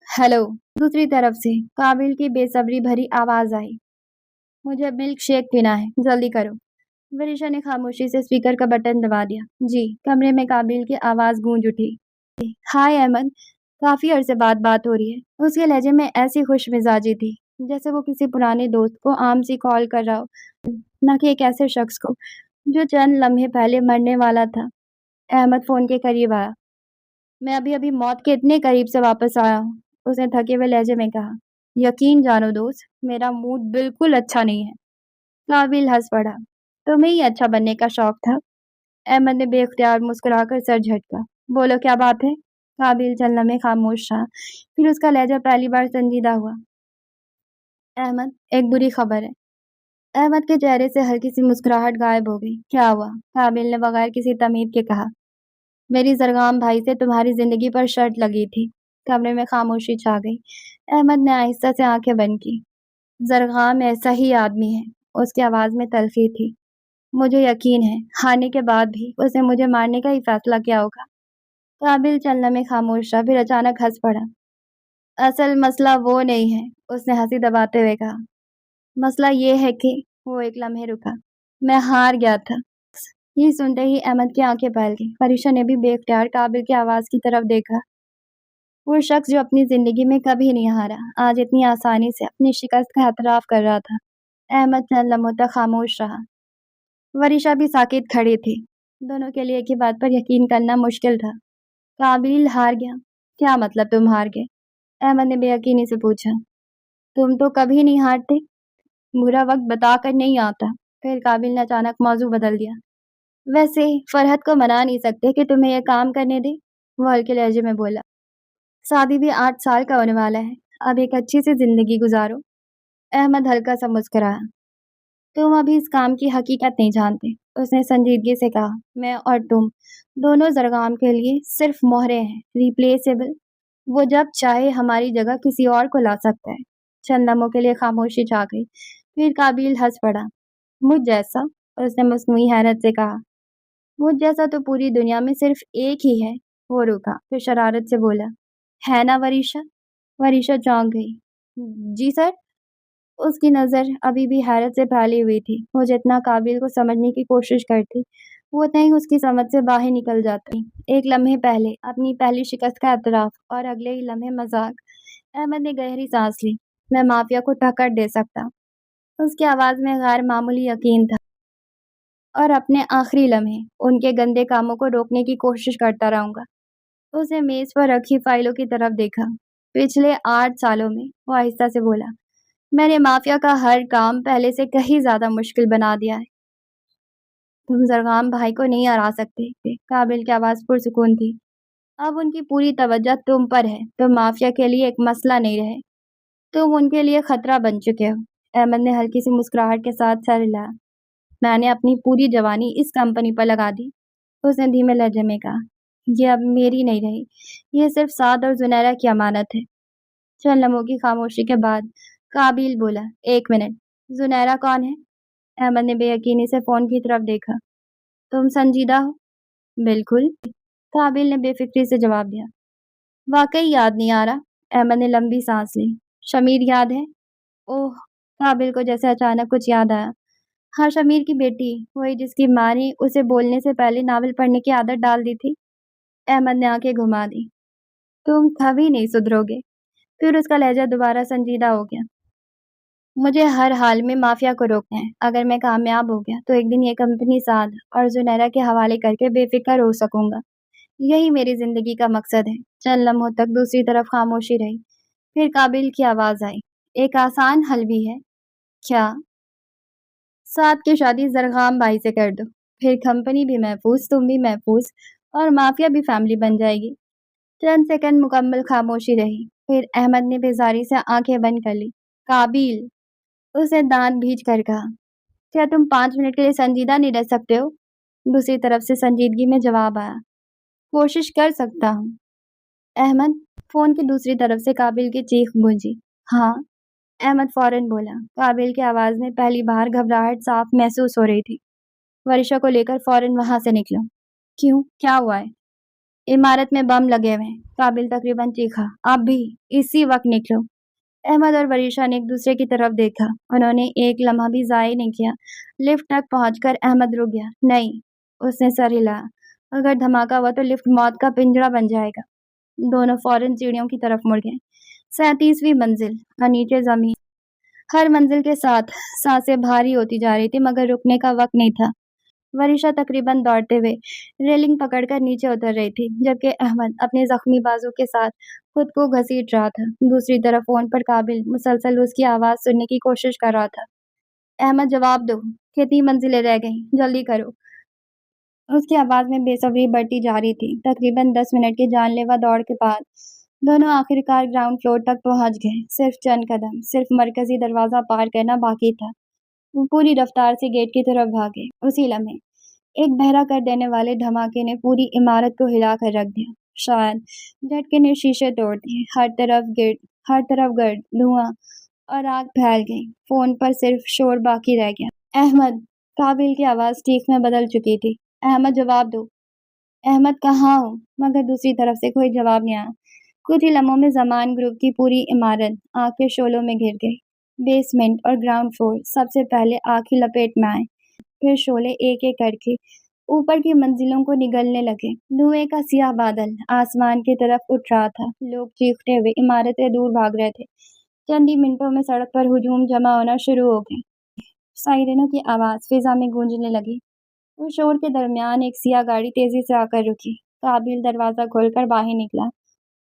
ہیلو. دوسری طرف سے قابل کی بے صبری بھری آواز آئی. مجھے ملک شیک پینا ہے، جلدی کرو. وریشا نے خاموشی سے اسپیکر کا بٹن دبا دیا. جی. کمرے میں قابل کی آواز گونج اٹھی. ہائے احمد، کافی عرصے بعد بات ہو رہی ہے. اس کے لہجے میں ایسی خوش مزاجی تھی جیسے وہ کسی پرانے دوست کو عام سی کال کر رہا ہو، نہ کہ ایک ایسے شخص کو جو چند لمحے پہلے مرنے والا تھا. احمد فون کے قریب آیا. میں ابھی ابھی موت کے اتنے قریب سے واپس آیا ہوں. اس نے تھکے ہوئے لہجے میں کہا. یقین جانو دوست، میرا موڈ بالکل اچھا نہیں ہے. قابل ہنس پڑا. تمہیں ہی اچھا بننے کا شوق تھا. احمد نے بے اختیار مسکرا کر سر جھٹکا. بولو کیا بات ہے؟ قابل چند لمحے خاموش رہا، پھر اس کا لہجہ پہلی بار سنجیدہ ہوا. احمد، ایک بری خبر ہے. احمد کے چہرے سے ہلکی سی مسکراہٹ غائب ہو گئی. کیا ہوا؟ قابل نے بغیر کسی تمہید کے کہا. میری زرغام بھائی سے تمہاری زندگی پر شرط لگی تھی۔ کمرے میں خاموشی چھا گئی۔ احمد نے آہستہ سے آنکھیں بند کی۔ زرغام ایسا ہی آدمی ہے۔ اس کی آواز میں تلخی تھی۔ مجھے یقین ہے ہارنے کے بعد بھی اس نے مجھے مارنے کا ہی فیصلہ کیا ہوگا۔ قابل چند لمحے خاموش رہا، پھر اچانک ہنس پڑا۔ اصل مسئلہ وہ نہیں ہے، اس نے ہنسی دباتے ہوئے کہا۔ مسئلہ یہ ہے کہ وہ ایک لمحے رکا۔ میں ہار گیا تھا۔ یہ سنتے ہی احمد کی آنکھیں پھیل گئی۔ فریشہ نے بھی بے اختیار قابل کی آواز کی طرف دیکھا۔ وہ شخص جو اپنی زندگی میں کبھی نہیں ہارا، آج اتنی آسانی سے اپنی شکست کا اعتراف کر رہا تھا۔ احمد چند لمحوں تک خاموش رہا۔ وریشہ بھی ساکت کھڑی تھی۔ دونوں کے لیے ایک ہی بات پر یقین کرنا مشکل تھا۔ قابل ہار گیا؟ کیا مطلب تم ہار گئے؟ احمد نے بے یقینی سے پوچھا۔ تم تو کبھی نہیں ہارتے۔ برا وقت بتا کر نہیں آتا۔ پھر قابل نے اچانک موضوع بدل دیا۔ ویسے فرحت کو منا نہیں سکتے کہ تمہیں یہ کام کرنے دے، وہ ہلکے لہجے میں بولا۔ شادی بھی 8 سال کا ہونے والا ہے، اب ایک اچھی سی زندگی گزارو۔ احمد ہلکا سا مسکرایا۔ تم ابھی اس کام کی حقیقت نہیں جانتے، اس نے سنجیدگی سے کہا۔ میں اور تم دونوں زرغام کے لیے صرف مہرے ہیں، ریپلیسیبل۔ وہ جب چاہے ہماری جگہ کسی اور کو لا سکتا ہے۔ چند لمحوں کے لیے خاموشی چھا گئی، پھر قابل ہنس پڑا۔ مجھ جیسا؟ اس نے مصنوعی حیرت سے کہا۔ مجھ جیسا تو پوری دنیا میں صرف ایک ہی ہے، وہ رکا، پھر شرارت سے بولا۔ ہے نا وریشہ؟ وریشہ چونک گئی۔ جی سر؟ اس کی نظر ابھی بھی حیرت سے پھیلی ہوئی تھی۔ وہ جتنا قابل کو سمجھنے کی کوشش کرتی، وہ اتنا ہی اس کی سمجھ سے باہر نکل جاتی۔ ایک لمحے پہلے اپنی پہلی شکست کا اعتراف اور اگلے ہی لمحے مذاق۔ احمد نے گہری سانس لی۔ میں مافیا کو ٹکر دے سکتا۔ اس کی آواز میں غیر معمولی یقین تھا۔ اور اپنے آخری لمحے ان کے گندے کاموں کو روکنے کی کوشش کرتا رہوں گا۔ اس نے میز پر رکھی فائلوں کی طرف دیکھا۔ پچھلے 8 سالوں میں، وہ آہستہ سے بولا، میں نے مافیا کا ہر کام پہلے سے کہیں زیادہ مشکل بنا دیا ہے۔ تم زرغام بھائی کو نہیں ہرا سکتے۔ قابل کی آواز پرسکون تھی۔ اب ان کی پوری توجہ تم پر ہے۔ تم مافیا کے لیے ایک مسئلہ نہیں رہے، تم ان کے لیے خطرہ بن چکے ہو۔ احمد نے ہلکی سی مسکراہٹ کے ساتھ سر ہلایا۔ میں نے اپنی پوری جوانی اس کمپنی پر لگا دی، اس نے دھیمے لہجے میں کہا۔ یہ اب میری نہیں رہی، یہ صرف سعد اور زنیرہ کی امانت ہے۔ چند لمحوں کی خاموشی کے بعد قابل بولا، 1 منٹ، زنیرہ کون ہے؟ احمد نے بے یقینی سے فون کی طرف دیکھا۔ تم سنجیدہ ہو؟ بالکل، قابل نے بے فکری سے جواب دیا۔ واقعی یاد نہیں آ رہا؟ احمد نے لمبی سانس لی۔ شمیر یاد ہے؟ اوہ، قابل کو جیسے اچانک کچھ یاد آیا۔ ہاں، شمیر کی بیٹی، وہی جس کی ماں نے اسے بولنے سے پہلے ناول پڑھنے کی عادت ڈال دی تھی۔ احمد نے آنکھیں گھما دی۔ تم کبھی نہیں سدھرو گے۔ پھر اس کا لہجہ دوبارہ سنجیدہ ہو گیا۔ مجھے ہر حال میں مافیا کو روکنا ہے۔ اگر میں کامیاب ہو گیا تو ایک دن یہ کمپنی سعد اور زنیرہ کے حوالے کر کے بے فکر ہو سکوں گا۔ یہی میری زندگی کا مقصد ہے۔ چند لمحوں تک دوسری طرف خاموشی رہی، پھر قابل کی آواز آئی۔ ایک آسان حل بھی ہے۔ کیا؟ سعد کی شادی زرغام بھائی سے کر دو، پھر کمپنی بھی محفوظ، تم بھی محفوظ، اور مافیا بھی فیملی بن جائے گی۔ چند سیکنڈ مکمل خاموشی رہی، پھر احمد نے بیزاری سے آنکھیں بند کر لی۔ قابل، اسے دانت بھیج کر کہا، کیا تم 5 منٹ کے لیے سنجیدہ نہیں رہ سکتے ہو؟ دوسری طرف سے سنجیدگی میں جواب آیا، کوشش کر سکتا ہوں۔ احمد، فون کی دوسری طرف سے قابل کی چیخ گونجی۔ ہاں؟ احمد فوراً بولا۔ قابل کی آواز میں پہلی بار گھبراہٹ صاف محسوس ہو رہی تھی۔ ورشا کو لے کر فوراً وہاں سے نکلو۔ کیوں؟ کیا ہوا ہے؟ عمارت میں بم لگے ہوئے ہیں، قابل تقریباً چیخا۔ اب بھی؟ اسی وقت نکلو۔ احمد اور وریشا نے ایک دوسرے کی طرف دیکھا۔ انہوں نے ایک لمحہ بھی ضائع نہیں کیا۔ لفٹ تک پہنچ کر احمد رک گیا۔ نہیں، اس نے سر ہلایا، اگر دھماکہ ہوا تو لفٹ موت کا پنجرہ بن جائے گا۔ دونوں فوراً سیڑھیوں کی طرف مڑ گئے۔ 37ویں منزل اور نیچے زمین۔ ہر منزل کے ساتھ سانسیں بھاری ہوتی جا رہی تھی، مگر رکنے کا وقت نہیں تھا۔ وریشا تقریباً دوڑتے ہوئے ریلنگ پکڑ کر نیچے اتر رہی تھی، جبکہ احمد اپنے زخمی بازو کے ساتھ خود کو گھسیٹ رہا تھا۔ دوسری طرف فون پر قابل مسلسل اس کی آواز سننے کی کوشش کر رہا تھا۔ احمد، جواب دو، کتنی منزلیں رہ گئیں، جلدی کرو۔ اس کی آواز میں بے صبری بڑھتی جا رہی تھی۔ تقریباً 10 منٹ کی جان لیوا دوڑ کے بعد دونوں آخرکار گراؤنڈ فلور تک پہنچ گئے۔ صرف چند قدم، صرف مرکزی دروازہ پار کرنا باقی تھا۔ وہ پوری رفتار سے گیٹ کی طرف بھاگے۔ اسی لمحے ایک بہرا کر دینے والے دھماکے نے پوری عمارت کو ہلا کر رکھ دیا۔ شاید جھٹکے نے شیشے توڑ دیے، ہر طرف گرد دھواں اور آگ پھیل گئی۔ فون پر صرف شور باقی رہ گیا۔ احمد! قابل کی آواز ٹیک میں بدل چکی تھی۔ احمد جواب دو۔ احمد کہاں ہو؟ مگر دوسری طرف سے کوئی جواب نہیں آیا۔ کچھ ہی لمحوں میں زمان گروپ کی پوری عمارت آگ کے شعلوں میں گھر گئی۔ بیسمنٹ اور گراؤنڈ فلور سب سے پہلے آگ کی لپیٹ میں آئے، پھر شعلے ایک ایک کر کے اوپر کی منزلوں کو نگلنے لگے۔ دھوئیں کا سیاہ بادل آسمان کی طرف اٹھ رہا تھا۔ لوگ چیختے ہوئے عمارتیں دور بھاگ رہے تھے۔ چند ہی منٹوں میں سڑک پر ہجوم جمع ہونا شروع ہو گئے۔ سائرنوں کی آواز فضا میں گونجنے لگی۔ اس شور کے درمیان ایک سیاہ گاڑی تیزی سے آ کر رکی۔ قابل دروازہ کھول کر باہر نکلا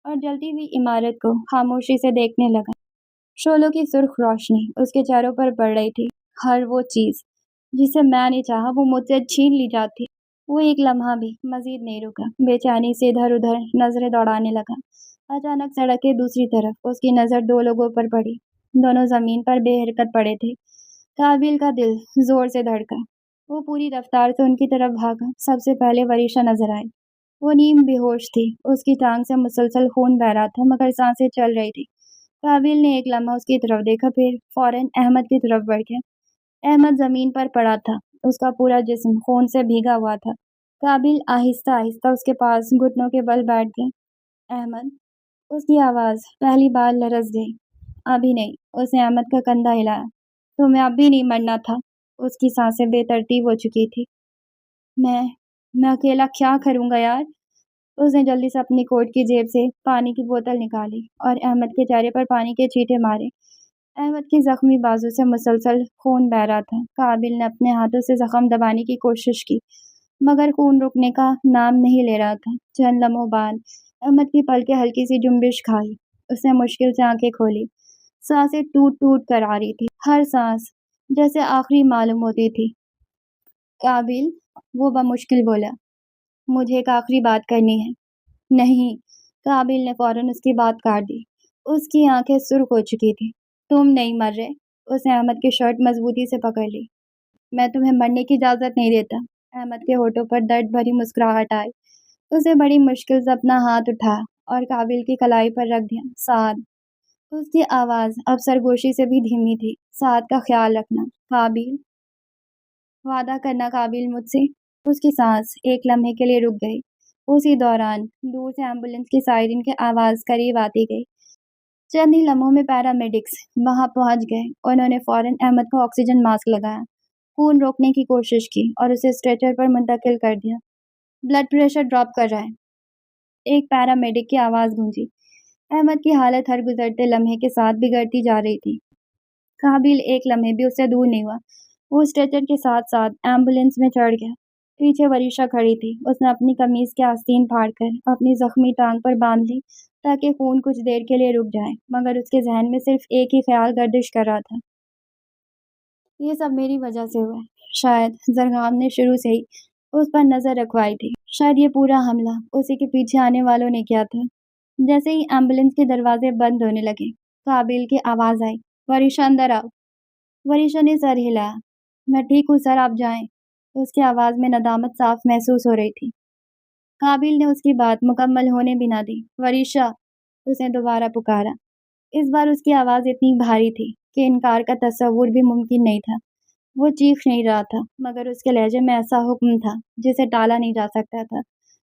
اور جلتی ہوئی عمارت کو خاموشی سے دیکھنے لگا۔ شعلوں کی سرخ روشنی اس کے چہروں پر پڑ رہی تھی۔ ہر وہ چیز جسے میں نے چاہا وہ مجھ سے چھین لی جاتی۔ وہ ایک لمحہ بھی مزید نہیں رکا، بے چینی سے ادھر ادھر نظریں دوڑانے لگا۔ اچانک سڑک کے دوسری طرف اس کی نظر دو لوگوں پر پڑی۔ دونوں زمین پر بے حرکت پڑے تھے۔ قابل کا دل زور سے دھڑکا۔ وہ پوری رفتار سے ان کی طرف بھاگا۔ سب سے پہلے وریشا نظر آئی۔ وہ نیم بے ہوش تھی، اس کی ٹانگ سے مسلسل خون بہہ رہا تھا مگر سانسیں چل رہی تھی۔ قابل نے ایک لمحہ اس کی طرف دیکھا، پھر فوراً احمد کی طرف بڑھ گیا۔ احمد زمین پر پڑا تھا، اس کا پورا جسم خون سے بھیگا ہوا تھا۔ قابل آہستہ آہستہ اس کے پاس گھٹنوں کے بل بیٹھ گیا۔ احمد! اس کی آواز پہلی بار لرز گئی۔ ابھی نہیں، اس نے احمد کا کندھا ہلایا۔ تمہیں اب بھی نہیں مرنا تھا۔ اس کی سانسیں بے ترتیب ہو چکی تھی۔ میں اکیلا کیا کروں گا یار؟ اس نے جلدی سے اپنی کوٹ کی جیب سے پانی کی بوتل نکالی اور احمد کے چہرے پر پانی کے چھینٹے مارے۔ احمد کی زخمی بازو سے مسلسل خون بہہ رہا تھا۔ قابل نے اپنے ہاتھوں سے زخم دبانے کی کوشش کی مگر خون رکنے کا نام نہیں لے رہا تھا۔ چند لمحوں بعد احمد کی پلکیں ہلکی سی جنبش کھائی۔ اس نے مشکل سے آنکھیں کھولی۔ سانسیں ٹوٹ ٹوٹ کر آ رہی تھی، ہر سانس جیسے آخری معلوم ہوتی تھی۔ قابل! وہ بمشکل بولا۔ مجھے ایک آخری بات کرنی ہے۔ نہیں! قابل نے فوراً اس کی بات کاٹ دی۔ اس کی آنکھیں سرخ ہو چکی تھی۔ تم نہیں مر رہے۔ اس نے احمد کی شرٹ مضبوطی سے پکڑ لی۔ میں تمہیں مرنے کی اجازت نہیں دیتا۔ احمد کے ہونٹوں پر درد بھری مسکراہٹ آئی۔ اس نے بڑی مشکل سے اپنا ہاتھ اٹھایا اور قابل کی کلائی پر رکھ دیا۔ سعد! اس کی آواز اب سرگوشی سے بھی دھیمی تھی۔ سعد کا خیال رکھنا۔ قابل! وعدہ کرنا قابل مجھ سے؟ اس کی سانس ایک لمحے کے لیے رک گئی۔ اسی دوران دور سے ایمبولینس کی سائرن کی آواز قریب آتی گئی۔ چند ہی لمحوں میں پیرامیڈکس وہاں پہنچ گئے۔ انہوں نے فوراً احمد کو آکسیجن ماسک لگایا، خون روکنے کی کوشش کی اور اسے اسٹریچر پر منتقل کر دیا۔ بلڈ پریشر ڈراپ کر رہا ہے، ایک پیرامیڈک کی آواز گونجی۔ احمد کی حالت ہر گزرتے لمحے کے ساتھ بگڑتی جا رہی تھی۔ قابل ایک لمحے بھی اس سے دور نہیں ہوا۔ وہ اسٹریچر کے ساتھ ساتھ ایمبولینس میں چڑھ گیا۔ پیچھے وریشا کھڑی تھی۔ اس نے اپنی قمیض کے آستین پھاڑ کر اپنی زخمی ٹانگ پر باندھ لی تاکہ خون کچھ دیر کے لیے رک جائے، مگر اس کے ذہن میں صرف ایک ہی خیال گردش کر رہا تھا۔ یہ سب میری وجہ سے ہوا ہے۔ شاید زرغام نے شروع سے ہی اس پر نظر رکھوائی تھی۔ شاید یہ پورا حملہ اسی کے پیچھے آنے والوں نے کیا تھا۔ جیسے ہی ایمبولینس کے دروازے بند ہونے لگے، قابل کی آواز آئی، وریشا اندر آؤ۔ وریشا نے سر ہلایا۔ میں ٹھیک ہوں سر، آپ جائیں۔ اس کی آواز میں ندامت صاف محسوس ہو رہی تھی۔ قابل نے اس کی بات مکمل ہونے بھی نہ دی۔ وریشا! اس نے دوبارہ پکارا۔ اس بار اس کی آواز اتنی بھاری تھی کہ انکار کا تصور بھی ممکن نہیں تھا۔ وہ چیخ نہیں رہا تھا مگر اس کے لہجے میں ایسا حکم تھا جسے ٹالا نہیں جا سکتا تھا۔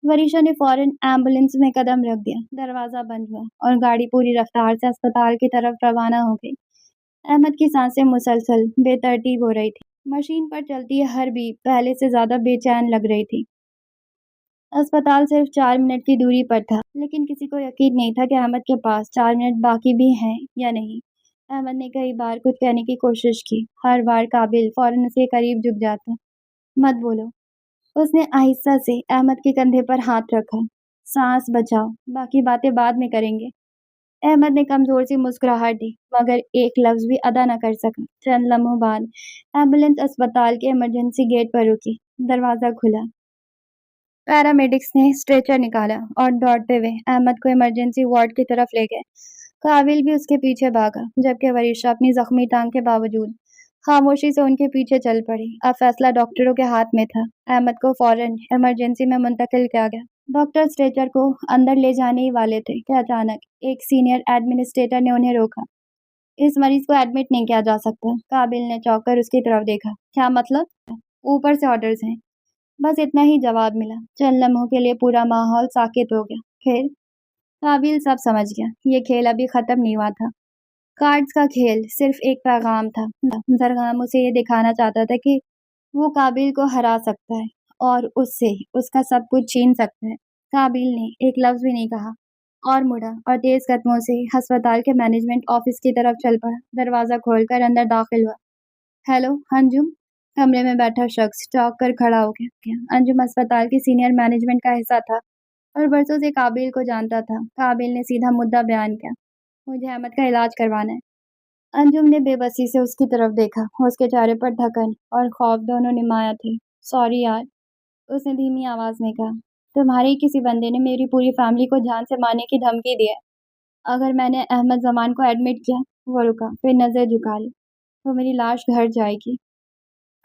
وریشا نے فوراً ایمبولینس میں قدم رکھ دیا۔ دروازہ بند ہوا اور گاڑی پوری رفتار سے اسپتال کی طرف روانہ ہو گئی۔ احمد کی سانسیں مسلسل بے ترتیب ہو رہی تھی۔ مشین پر چلتی ہر بیپ پہلے سے زیادہ بے چین لگ رہی تھی۔ اسپتال صرف 4 منٹ کی دوری پر تھا، لیکن کسی کو یقین نہیں تھا کہ احمد کے پاس 4 منٹ باقی بھی ہیں یا نہیں۔ احمد نے کئی بار کچھ کہنے کی کوشش کی، ہر بار قابل فوراً اس کے قریب جھک جاتا۔ مت بولو۔ اس نے آہستہ سے احمد کے کندھے پر ہاتھ رکھا۔ سانس بچاؤ، باقی باتیں بعد میں کریں گے۔ احمد نے کمزور سی مسکراہٹ دی مگر ایک لفظ بھی ادا نہ کر سکا۔ چند لمحوں بعد ایمبولینس اسپتال کے ایمرجنسی گیٹ پر رکی۔ دروازہ کھلا۔ پیرامیڈکس نے اسٹریچر نکالا اور دوڑتے ہوئے احمد کو ایمرجنسی وارڈ کی طرف لے گئے۔ قابل بھی اس کے پیچھے بھاگا جبکہ وریشا اپنی زخمی ٹانگ کے باوجود خاموشی سے ان کے پیچھے چل پڑی۔ اب فیصلہ ڈاکٹروں کے ہاتھ میں تھا۔ احمد کو فوراً ایمرجنسی میں منتقل کیا گیا۔ ڈاکٹر اسٹریچر کو اندر لے جانے ہی والے تھے کہ اچانک ایک سینئر ایڈمنسٹریٹر نے انہیں روکا۔ اس مریض کو ایڈمٹ نہیں کیا جا سکتا۔ قابل نے چونک کر اس کی طرف دیکھا۔ کیا مطلب؟ اوپر سے آرڈرز ہیں۔ بس اتنا ہی جواب ملا۔ چند لمحوں کے لیے پورا ماحول ساکت ہو گیا۔ پھر قابل سب سمجھ گیا۔ یہ کھیل ابھی ختم نہیں ہوا تھا۔ کارڈز کا کھیل صرف ایک پیغام تھا۔ زرغام اسے یہ دکھانا چاہتا تھا کہ وہ قابل کو ہرا سکتا ہے اور اس سے اس کا سب کچھ چھین سکتا ہے۔ قابل نے ایک لفظ بھی نہیں کہا اور مڑا اور تیز قدموں سے ہسپتال کے مینجمنٹ آفس کی طرف چل پڑا۔ دروازہ کھول کر اندر داخل ہوا۔ ہیلو انجم؟ کمرے میں بیٹھا شخص چونک کر کھڑا ہو گیا۔ انجم ہسپتال کی سینئر مینجمنٹ کا حصہ تھا اور برسوں سے قابل کو جانتا تھا۔ قابل نے سیدھا مدعا بیان کیا۔ مجھے احمد کا علاج کروانا ہے۔ انجم نے بے بسی سے اس کی طرف دیکھا۔ اس کے چہرے پر تھکن اور خوف دونوں نمایاں تھے۔ سوری یار، اس نے دھیمی آواز میں کہا۔ تمہارے کسی بندے نے میری پوری فیملی کو جان سے مارنے کی دھمکی دی ہے۔ اگر میں نے احمد زمان کو ایڈمٹ کیا، وہ رکا، پھر نظر جھکا لی، تو میری لاش گھر جائے گی۔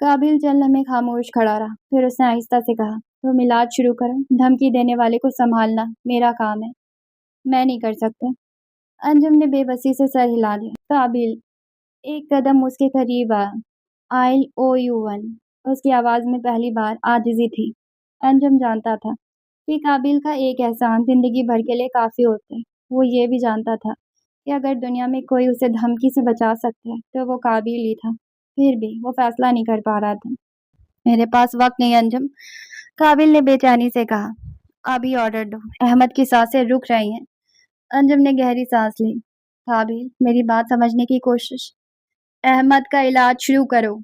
قابل چند لمحے خاموش کھڑا رہا، پھر اس نے آہستہ سے کہا، تم علاج شروع کرو۔ دھمکی دینے والے کو سنبھالنا میرا کام ہے، میں نہیں کر سکتا۔ انجم نے بے بسی سے سر ہلا دیا۔ قابل ایک قدم اس کے قریب آیا۔ آئل او یو ون۔ اس کی آواز میں پہلی بار عاجزی تھی۔ انجم جانتا تھا کہ قابل کا ایک احسان زندگی بھر کے لیے کافی ہوتا ہے۔ وہ یہ بھی جانتا تھا کہ اگر دنیا میں کوئی اسے دھمکی سے بچا سکتا ہے تو وہ قابل ہی تھا۔ پھر بھی وہ فیصلہ نہیں کر پا رہا تھا۔ میرے پاس وقت نہیں انجم، قابل نے بے چینی سے کہا۔ ابھی آرڈر دو۔ احمد کی سانسیں رک رہی ہیں۔ انجم نے گہری سانس لی۔ قابل، میری بات سمجھنے کی کوشش۔ احمد کا علاج شروع کرو۔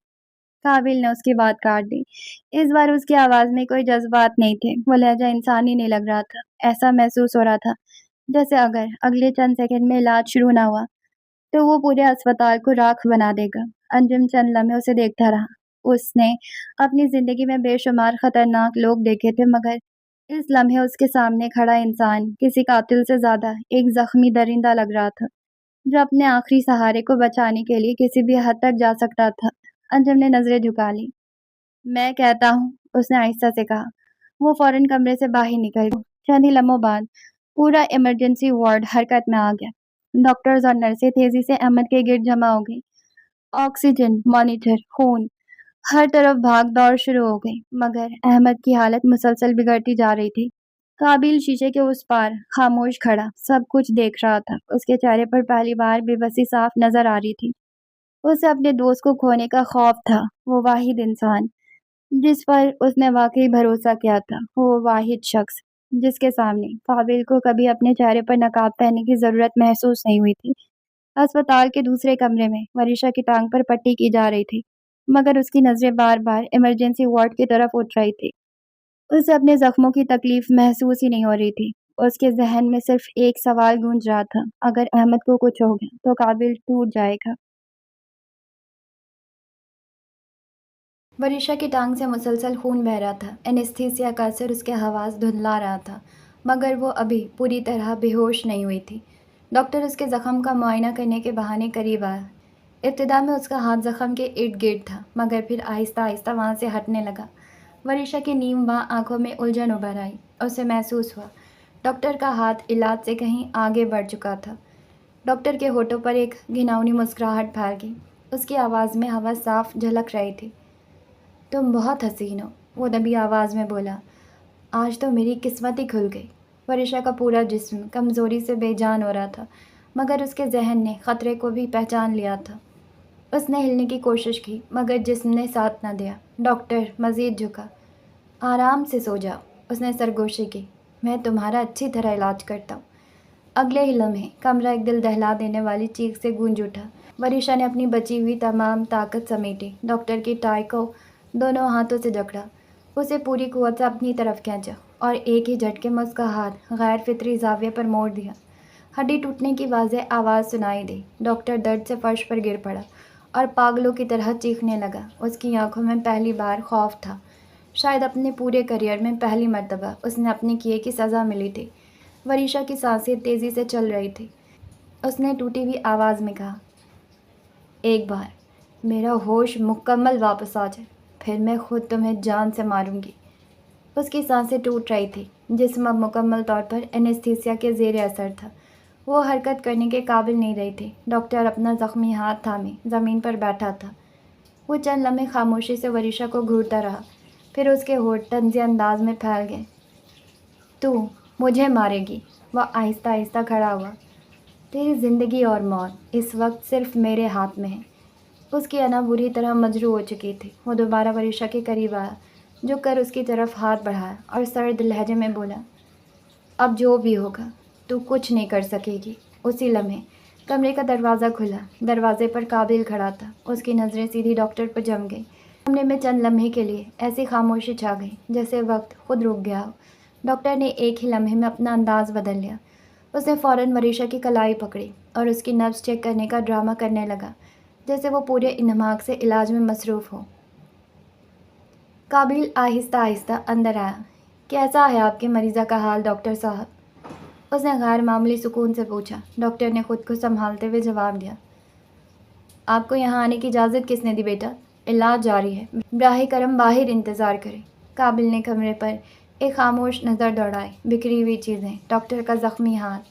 قابل نے اس کی بات کاٹ دی۔ اس بار اس کی آواز میں کوئی جذبات نہیں تھے۔ وہ لہجہ انسانی نہیں لگ رہا تھا۔ ایسا محسوس ہو رہا تھا جیسے اگر اگلے چند سیکنڈ میں علاج شروع نہ ہوا تو وہ پورے ہسپتال کو راکھ بنا دے گا۔ انجم چند لمحے اسے دیکھتا رہا۔ اس نے اپنی زندگی میں بے شمار خطرناک لوگ دیکھے تھے، مگر اس لمحے اس کے سامنے کھڑا انسان کسی قاتل سے زیادہ ایک زخمی درندہ لگ رہا تھا جو اپنے آخری سہارے کو بچانے کے لیے کسی بھی حد تک جا سکتا تھا۔ انجم نے نظریں جھکا لی۔ میں کہتا ہوں، اس نے آہستہ سے کہا۔ وہ فوراً کمرے سے باہر نکل گئی۔ چند ہی لمحوں بعد پورا ایمرجنسی وارڈ حرکت میں آ گیا۔ ڈاکٹرز اور نرسیں تیزی سے احمد کے گرد جمع ہو گئی۔ آکسیجن، مانیٹر، خون، ہر طرف بھاگ دوڑ شروع ہو گئی، مگر احمد کی حالت مسلسل بگڑتی جا رہی تھی۔ قابل شیشے کے اس پار خاموش کھڑا سب کچھ دیکھ رہا تھا۔ اس کے چہرے پر پہلی بار بے بسی صاف نظر آ رہی تھی۔ اسے اپنے دوست کو کھونے کا خوف تھا۔ وہ واحد انسان جس پر اس نے واقعی بھروسہ کیا تھا، وہ واحد شخص جس کے سامنے قابل کو کبھی اپنے چہرے پر نقاب پہننے کی ضرورت محسوس نہیں ہوئی تھی۔ ہسپتال کے دوسرے کمرے میں وریشا کی ٹانگ پر پٹی کی جا رہی تھی، مگر اس کی نظریں بار بار ایمرجنسی وارڈ کی طرف اٹھ رہی تھی۔ اسے اپنے زخموں کی تکلیف محسوس ہی نہیں ہو رہی تھی۔ اس کے ذہن میں صرف ایک سوال گونج رہا تھا، اگر احمد کو کچھ ہو گیا تو قابل ٹوٹ جائے گا۔ وریشا کی ٹانگ سے مسلسل خون بہہ رہا تھا۔ اینستھیسیا کا اثر اس کے حواس دھندلا رہا تھا، مگر وہ ابھی پوری طرح بے ہوش نہیں ہوئی تھی۔ ڈاکٹر اس کے زخم کا معائنہ کرنے کے بہانے قریب آیا۔ ابتدا میں اس کا ہاتھ زخم کے ارد گرد تھا، مگر پھر آہستہ آہستہ وہاں سے ہٹنے لگا۔ وریشا کی نیم باں آنکھوں میں الجھن ابھر آئی۔ اسے محسوس ہوا ڈاکٹر کا ہاتھ علاج سے کہیں آگے بڑھ چکا تھا۔ ڈاکٹر کے ہونٹوں پر ایک گھناؤنی مسکراہٹ پھیل گئی۔ اس کی آواز میں ہوا صاف جھلک رہی تھی۔ تم بہت حسین ہو، وہ دبی آواز میں بولا۔ آج تو میری قسمت ہی کھل گئی۔ وریشا کا پورا جسم کمزوری سے بے جان ہو رہا تھا، مگر اس کے ذہن نے خطرے کو بھی پہچان لیا تھا۔ اس نے ہلنے کی کوشش کی، مگر جسم نے ساتھ نہ دیا۔ ڈاکٹر مزید جھکا۔ آرام سے سو جاؤ، اس نے سرگوشی کی۔ میں تمہارا اچھی طرح علاج کرتا ہوں۔ اگلے ہی لمحے کمرہ ایک دل دہلا دینے والی چیخ سے گونج اٹھا۔ وریشا نے اپنی بچی ہوئی تمام طاقت سمیٹی، ڈاکٹر کی ٹائی کو دونوں ہاتھوں سے جکڑا، اسے پوری قوت سے اپنی طرف کھینچا اور ایک ہی جھٹکے میں اس کا ہاتھ غیر فطری زاویے پر موڑ دیا۔ ہڈی ٹوٹنے کی واضح آواز سنائی دی۔ ڈاکٹر درد سے فرش پر گر پڑا اور پاگلوں کی طرح چیخنے لگا۔ اس کی آنکھوں میں پہلی بار خوف تھا۔ شاید اپنے پورے کیریئر میں پہلی مرتبہ اس نے اپنے کیے کی سزا ملی تھی۔ وریشا کی سانسیں تیزی سے چل رہی تھی۔ اس نے ٹوٹی ہوئی آواز میں کہا، ایک بار میرا ہوش مکمل واپس آ جائے پھر میں خود تمہیں جان سے ماروں گی۔ اس کی سانسیں ٹوٹ رہی تھی، جسم اب مکمل طور پر اینستھیسیا کے زیر اثر تھا۔ وہ حرکت کرنے کے قابل نہیں رہی تھی۔ ڈاکٹر اپنا زخمی ہاتھ تھامے زمین پر بیٹھا تھا۔ وہ چند لمحے خاموشی سے وریشا کو گھورتا رہا، پھر اس کے ہونٹ طنزی انداز میں پھیل گئے۔ تو مجھے مارے گی؟ وہ آہستہ آہستہ کھڑا ہوا۔ تیری زندگی اور موت اس وقت صرف میرے ہاتھ میں ہے۔ اس کی انا بری طرح مجروح ہو چکی تھی۔ وہ دوبارہ وریشا کے قریب آیا، جھک کر اس کی طرف ہاتھ بڑھایا اور سرد لہجے میں بولا، اب جو بھی ہوگا تو کچھ نہیں کر سکے گی۔ اسی لمحے کمرے کا دروازہ کھلا۔ دروازے پر قابل کھڑا تھا۔ اس کی نظریں سیدھی ڈاکٹر پر جم گئی۔ کمرے میں چند لمحے کے لیے ایسی خاموشی چھا گئی جیسے وقت خود رک گیا ہو۔ ڈاکٹر نے ایک ہی لمحے میں اپنا انداز بدل لیا۔ اس نے فوراً وریشا کی کلائی پکڑی اور اس کی نبض چیک کرنے کا ڈرامہ کرنے لگا، جیسے وہ پورے انہماک سے علاج میں مصروف ہو۔ قابل آہستہ آہستہ اندر آیا۔ کیسا ہے آپ کے مریضہ کا حال ڈاکٹر صاحب؟ اس نے غیر معمولی سکون سے پوچھا۔ ڈاکٹر نے خود کو سنبھالتے ہوئے جواب دیا، آپ کو یہاں آنے کی اجازت کس نے دی بیٹا؟ علاج جاری ہے، براہ کرم باہر انتظار کریں۔ قابل نے کمرے پر ایک خاموش نظر دوڑائی۔ بکھری ہوئی چیزیں، ڈاکٹر کا زخمی ہاتھ،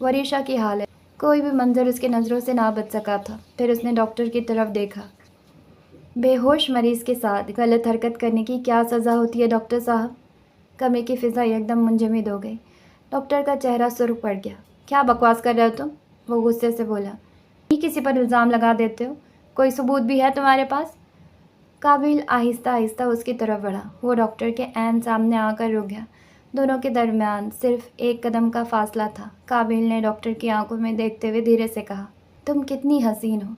وریشا کی حالت، کوئی بھی منظر اس کے نظروں سے نہ بچ سکا تھا۔ پھر اس نے ڈاکٹر کی طرف دیکھا۔ بے ہوش مریض کے ساتھ غلط حرکت کرنے کی کیا سزا ہوتی ہے ڈاکٹر صاحب؟ کمرے کی فضا یکدم منجمد ہو گئی۔ ڈاکٹر کا چہرہ سرخ پڑ گیا۔ کیا بکواس کر رہے ہو تم؟ وہ غصے سے بولا۔ کسی پر الزام لگا دیتے ہو؟ کوئی ثبوت بھی ہے تمہارے پاس؟ قابل آہستہ آہستہ اس کی طرف بڑھا۔ وہ ڈاکٹر کے عین سامنے آ کر رک گیا۔ دونوں کے درمیان صرف ایک قدم کا فاصلہ تھا۔ قابل نے ڈاکٹر کی آنکھوں میں دیکھتے ہوئے دھیرے سے کہا، تم کتنی حسین ہو،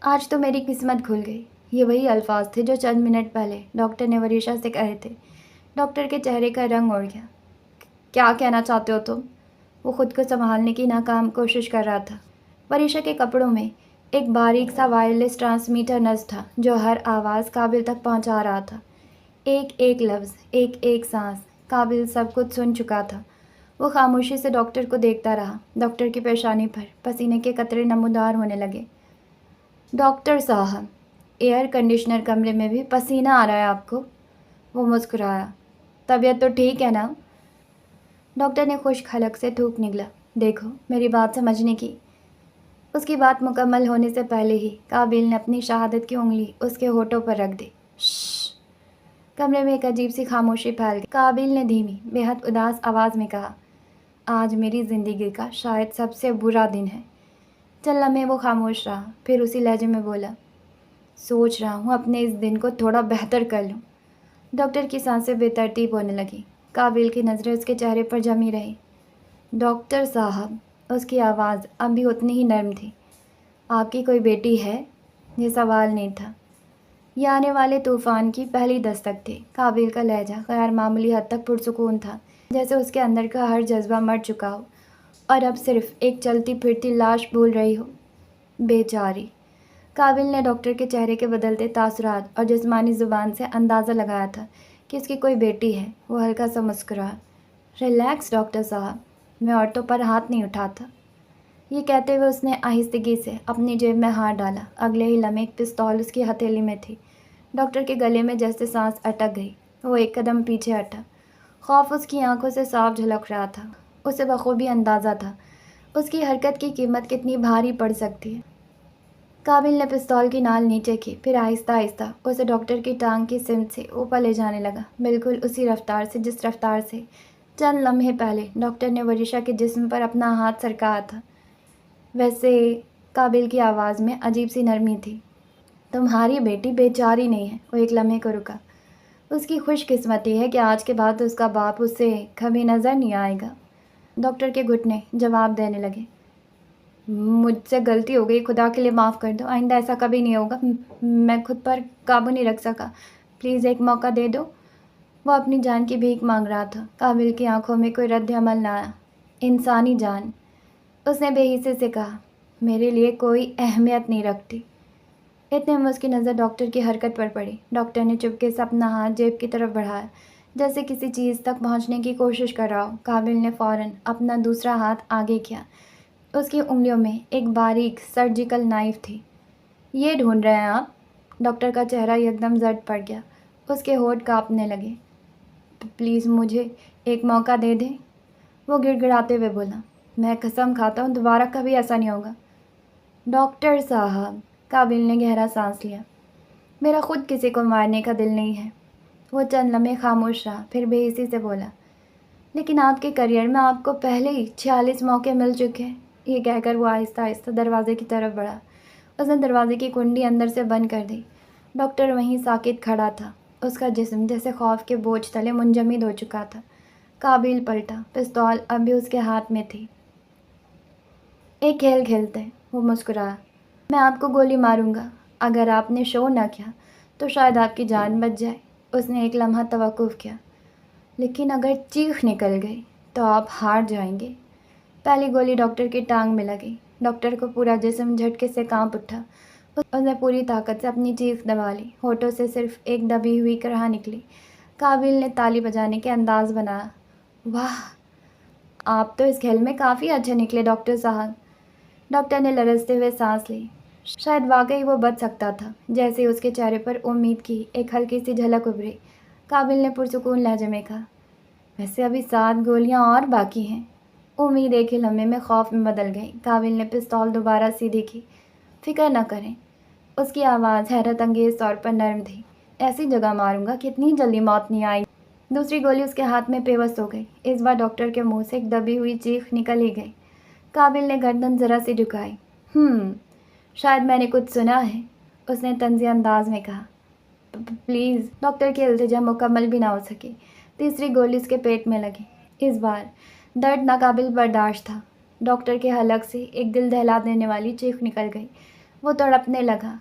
آج تو میری قسمت کھل گئی۔ یہ وہی الفاظ تھے جو چند منٹ پہلے ڈاکٹر نے وریشا سے کہے تھے۔ ڈاکٹر کے چہرے کا رنگ اڑ گیا۔ کیا کہنا چاہتے ہو تم؟ وہ خود کو سنبھالنے کی ناکام کوشش کر رہا تھا۔ وریشا کے کپڑوں میں ایک باریک سا وائرلیس ٹرانسمیٹر نصب تھا جو ہر آواز قابل تک پہنچا رہا تھا۔ ایک ایک لفظ، ایک ایک سانس، قابل سب کچھ سن چکا تھا۔ وہ خاموشی سے ڈاکٹر کو دیکھتا رہا۔ ڈاکٹر کی پیشانی پر پسینے کے قطرے نمودار ہونے لگے۔ ڈاکٹر صاحب، ایئر کنڈیشنر کمرے میں بھی پسینہ آ رہا ہے آپ کو؟ وہ مسکرایا۔ طبیعت تو ٹھیک ہے نا؟ ڈاکٹر نے خشک حلق سے تھوک نگلا۔ دیکھو، میری بات سمجھنے کی۔ اس کی بات مکمل ہونے سے پہلے ہی قابل نے اپنی شہادت کی انگلی اس کے ہونٹوں پر رکھ دی۔ شش! کمرے میں ایک عجیب سی خاموشی پھیل گئی۔ قابل نے دھیمی، بے حد اداس آواز میں کہا، آج میری زندگی کا شاید سب سے برا دن ہے۔ چند لمحے وہ خاموش رہا، پھر اسی لہجے میں بولا، سوچ رہا ہوں اپنے اس دن کو تھوڑا بہتر کر لوں۔ ڈاکٹر کی سانسیں بے ترتیب ہونے لگیں۔ قابل کی نظریں اس کے چہرے پر جمی رہیں۔ ڈاکٹر صاحب، اس کی آواز اب بھی اتنی ہی نرم تھی، آپ کی کوئی بیٹی ہے؟ یہ سوال نہیں تھا، یہ آنے والے طوفان کی پہلی دستک تھی۔ قابل کا لہجہ غیر معمولی حد تک پرسکون تھا، جیسے اس کے اندر کا ہر جذبہ مر چکا ہو اور اب صرف ایک چلتی پھرتی لاش بھول رہی ہو۔ بیچاری! قابل نے ڈاکٹر کے چہرے کے بدلتے تاثرات اور جسمانی زبان سے اندازہ لگایا تھا کہ اس کی کوئی بیٹی ہے۔ وہ ہلکا سا مسکرایا۔ ریلیکس ڈاکٹر صاحب، میں عورتوں پر ہاتھ نہیں اٹھاتا۔ یہ کہتے ہوئے اس نے آہستگی سے اپنی جیب میں ہاتھ ڈالا۔ اگلے ہی لمحے ایک پستول اس کی ہتھیلی میں تھی۔ ڈاکٹر کے گلے میں جیسے سانس اٹک گئی۔ وہ ایک قدم پیچھے ہٹا۔ خوف اس کی آنکھوں سے صاف جھلک رہا تھا۔ اسے بخوبی اندازہ تھا اس کی حرکت کی قیمت کتنی بھاری پڑ سکتی ہے۔ قابل نے پستول کی نال نیچے کی، پھر آہستہ آہستہ اسے ڈاکٹر کی ٹانگ کی سمت سے اوپر لے جانے لگا، بالکل اسی رفتار سے جس رفتار سے چند لمحے پہلے ڈاکٹر نے وریشا کے جسم پر اپنا ہاتھ سرکایا تھا۔ ویسے قابل کی آواز میں عجیب سی نرمی تھی۔ تمہاری بیٹی بیچاری نہیں ہے۔ وہ ایک لمحے کو رکا۔ اس کی خوش قسمتی ہے کہ آج کے بعد اس کا باپ اسے کبھی نظر نہیں آئے گا۔ ڈاکٹر کے گھٹنے جواب دینے لگے، مجھ سے غلطی ہو گئی، خدا کے لیے معاف کر دو، آئندہ ایسا کبھی نہیں ہوگا، میں خود پر قابو نہیں رکھ سکا، پلیز ایک موقع دے دو۔ وہ اپنی جان کی بھیک مانگ رہا تھا۔ قابل کی آنکھوں میں کوئی رد عمل نہ آیا۔ انسانی جان، اس نے بے حسی سے کہا، میرے لیے کوئی اہمیت نہیں رکھتی۔ اتنے میں اس کی نظر ڈاکٹر کی حرکت پر پڑی۔ ڈاکٹر نے چپکے سے اپنا ہاتھ جیب کی طرف بڑھایا، جیسے کسی چیز تک پہنچنے کی کوشش کر رہا ہو۔ قابل نے فوراً اپنا دوسرا ہاتھ آگے کیا۔ اس کی انگلیوں میں ایک باریک سرجیکل نائف تھی۔ یہ ڈھونڈ رہے ہیں آپ؟ ڈاکٹر کا چہرہ یکدم زرد پڑ گیا، اس کے ہونٹ کانپنے لگے۔ پلیز مجھے ایک موقع دے دیں، وہ گڑ گڑاتے ہوئے بولا۔ میں قسم کھاتا ہوں دوبارہ کبھی ایسا نہیں ہوگا۔ ڈاکٹر صاحب، قابل نے گہرا سانس لیا، میرا خود کسی کو مارنے کا دل نہیں ہے۔ وہ چند لمحے خاموش رہا، پھر بے حسی سے بولا، لیکن آپ کے کیریئر میں آپ کو پہلے ہی 46 موقع مل چکے ہیں۔ یہ کہہ کر وہ آہستہ آہستہ دروازے کی طرف بڑھا۔ اس نے دروازے کی کنڈی اندر سے بند کر دی۔ ڈاکٹر وہیں ساکت کھڑا تھا، اس کا جسم جیسے خوف کے بوجھ تلے منجمد ہو چکا تھا۔ قابل پلٹا، پستول اب بھی اس کے ہاتھ میں تھی۔ ایک کھیل کھیلتے ہیں، وہ مسکرایا۔ میں آپ کو گولی ماروں گا، اگر آپ نے شو نہ کیا تو شاید آپ کی جان بچ جائے۔ اس نے ایک لمحہ توقف کیا۔ لیکن اگر چیخ نکل گئی تو آپ ہار جائیں گے۔ پہلی گولی ڈاکٹر کی ٹانگ میں لگی۔ ڈاکٹر کو پورا جسم جھٹکے سے کانپ اٹھا۔ اس نے پوری طاقت سے اپنی چیخ دبا لی، ہونٹوں سے صرف ایک دبی ہوئی کرہ نکلی۔ قابل نے تالی بجانے کے انداز بنایا۔ واہ، آپ تو اس کھیل میں کافی اچھے نکلے ڈاکٹر صاحب۔ ڈاکٹر نے لرزتے ہوئے سانس لی۔ شاید واقعی وہ بچ سکتا تھا، جیسے اس کے چہرے پر امید کی ایک ہلکی سی جھلک ابھری۔ قابل نے پرسکون لہجے میں کہا، ویسے ابھی 7 گولیاں اور باقی ہیں۔ امید ایک ہی لمحے میں خوف میں بدل گئی۔ قابل نے پستول دوبارہ سیدھی کی۔ فکر نہ کریں، اس کی آواز حیرت انگیز طور پر نرم تھی۔ ایسی جگہ ماروں گا کہ اتنی جلدی موت نہیں آئی۔ دوسری گولی اس کے ہاتھ میں پیوست ہو گئی۔ اس بار ڈاکٹر کے منہ سے ایک دبی ہوئی چیخ نکل ہی گئی۔ قابل نے گردن ذرا سی جھکائی۔ شاید میں نے کچھ سنا ہے، اس نے طنزی انداز میں کہا۔ پلیز، ڈاکٹر کی التجا مکمل بھی نہ ہو سکی۔ تیسری گولی اس کے پیٹ میں لگی۔ اس بار درد ناقابل برداشت تھا۔ ڈاکٹر کے حلق سے ایک دل دہلا دینے والی چیخ نکل گئی۔ وہ تڑپنے لگا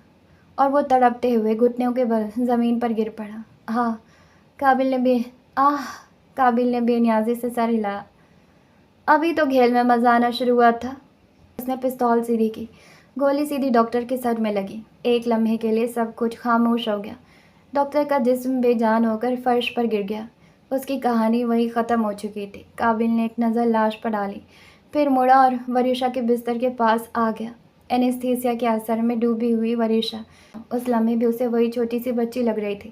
اور وہ تڑپتے ہوئے گھٹنوں کے بل زمین پر گر پڑا۔ قابل نے بے نیازی سے سر ہلایا۔ ابھی تو کھیل میں مزہ آنا شروع ہوا تھا۔ اس نے پستول سیدھی کی۔ گولی سیدھی ڈاکٹر کے سر میں لگی۔ ایک لمحے کے لیے سب کچھ خاموش ہو گیا۔ ڈاکٹر کا جسم بے جان ہو کر فرش پر گر گیا۔ اس کی کہانی وہی ختم ہو چکی تھی۔ قابل نے ایک نظر لاش پر ڈالی، پھر مڑا اور وریشا کے بستر کے پاس آ گیا۔ اینستھیسیا کے اثر میں ڈوبی ہوئی وریشا اس لمحے بھی اسے وہی چھوٹی سی بچی لگ رہی تھی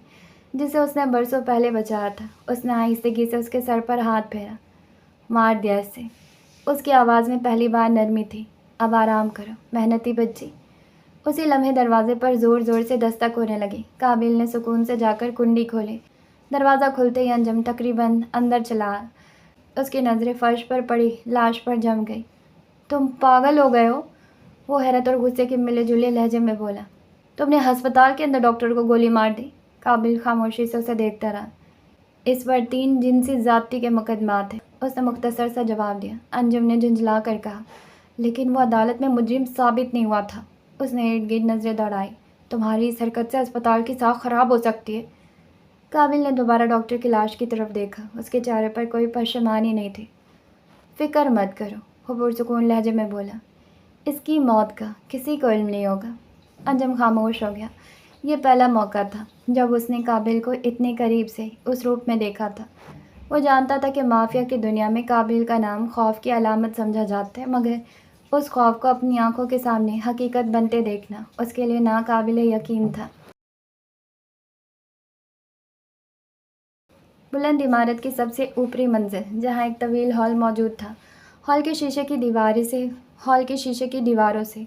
جسے اس نے برسوں پہلے بچایا تھا۔ اس نے آہستگی سے اس کے سر پر ہاتھ پھیرا۔ مار دیا اسے، اس کی آواز میں پہلی بار نرمی تھی۔ اب آرام کرو محنتی بچی۔ اسی لمحے دروازے پر زور زور سے دستک ہونے لگی۔ قابل نے سکون سے جا کر کنڈی کھولی۔ دروازہ کھلتے ہی انجم تقریباً اندر چلا آیا۔ اس کی نظریں فرش پر پڑی لاش پر جم گئی۔ تم پاگل ہو گئے ہو، وہ حیرت اور غصے کے ملے جلے لہجے میں بولا۔ تم نے ہسپتال کے اندر ڈاکٹر کو گولی مار دی۔ قابل خاموشی سے اسے دیکھتا رہا۔ اس پر 3 جنسی زیادتی کے مقدمات ہیں، اس نے مختصر سا جواب دیا۔ انجم نے جھنجھلا کر کہا، لیکن وہ عدالت میں مجرم ثابت نہیں ہوا تھا۔ اس نے ارد گرد نظریں دوڑائی۔ تمہاری اس حرکت سے اسپتال کی ساکھ خراب ہو سکتی ہے۔ قابل نے دوبارہ ڈاکٹر کی لاش کی طرف دیکھا۔ اس کے چہرے پر کوئی پشیمانی نہیں تھی۔ فکر مت کرو، وہ پرسکون لہجے میں بولا۔ اس کی موت کا کسی کو علم نہیں ہوگا۔ انجم خاموش ہو گیا۔ یہ پہلا موقع تھا جب اس نے قابل کو اتنے قریب سے اس روپ میں دیکھا تھا۔ وہ جانتا تھا کہ مافیا کی دنیا میں قابل کا نام خوف کی علامت سمجھا جاتا ہے، مگر اس خوف کو اپنی آنکھوں کے سامنے حقیقت بنتے دیکھنا اس کے لیے ناقابل یقین تھا۔ بلند عمارت کی سب سے اوپری منزل، جہاں ایک طویل ہال موجود تھا۔ ہال کے شیشے کی دیواروں سے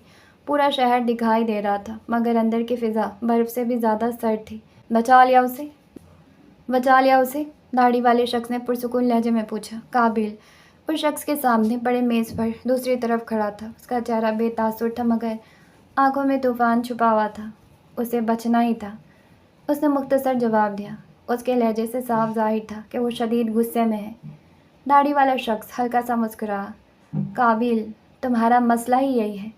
پورا شہر دکھائی دے رہا تھا، مگر اندر کی فضا برف سے بھی زیادہ سرد تھی۔ بچا لیا اسے؟ داڑھی والے شخص نے پرسکون لہجے میں پوچھا۔ قابل اس شخص کے سامنے پڑے میز پر دوسری طرف کھڑا تھا۔ اس کا چہرہ بے تاثر تھا، مگر آنکھوں میں طوفان چھپا ہوا تھا۔ اسے بچنا ہی تھا، اس نے مختصر جواب دیا۔ اس کے لہجے سے صاف ظاہر تھا کہ وہ شدید غصے میں ہے۔ داڑھی والا شخص ہلکا سا مسکرایا۔ قابل، تمہارا مسئلہ ہی یہی ہے،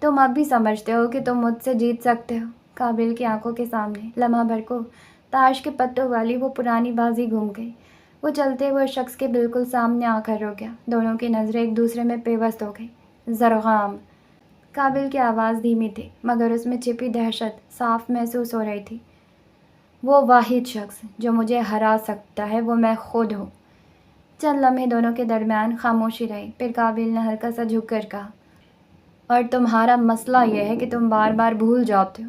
تم اب بھی سمجھتے ہو کہ تم مجھ سے جیت سکتے ہو۔ قابل کی آنکھوں کے سامنے لمحہ بھر کو تاش کے پتوں والی وہ پرانی بازی گھوم گئی۔ وہ چلتے ہوئے شخص کے بالکل سامنے آ کر رک گیا۔ دونوں کی نظریں ایک دوسرے میں پیوست ہو گئی۔ زرغام، قابل کی آواز دھیمی تھی، مگر اس میں چھپی دہشت صاف محسوس ہو رہی تھی۔ وہ واحد شخص جو مجھے ہرا سکتا ہے وہ میں خود ہوں۔ چند لمحے دونوں کے درمیان خاموشی رہی، پھر قابل نے ہلکا سا جھک کر کہا، اور تمہارا مسئلہ یہ ہے کہ تم بار بار بھول جاتے ہو۔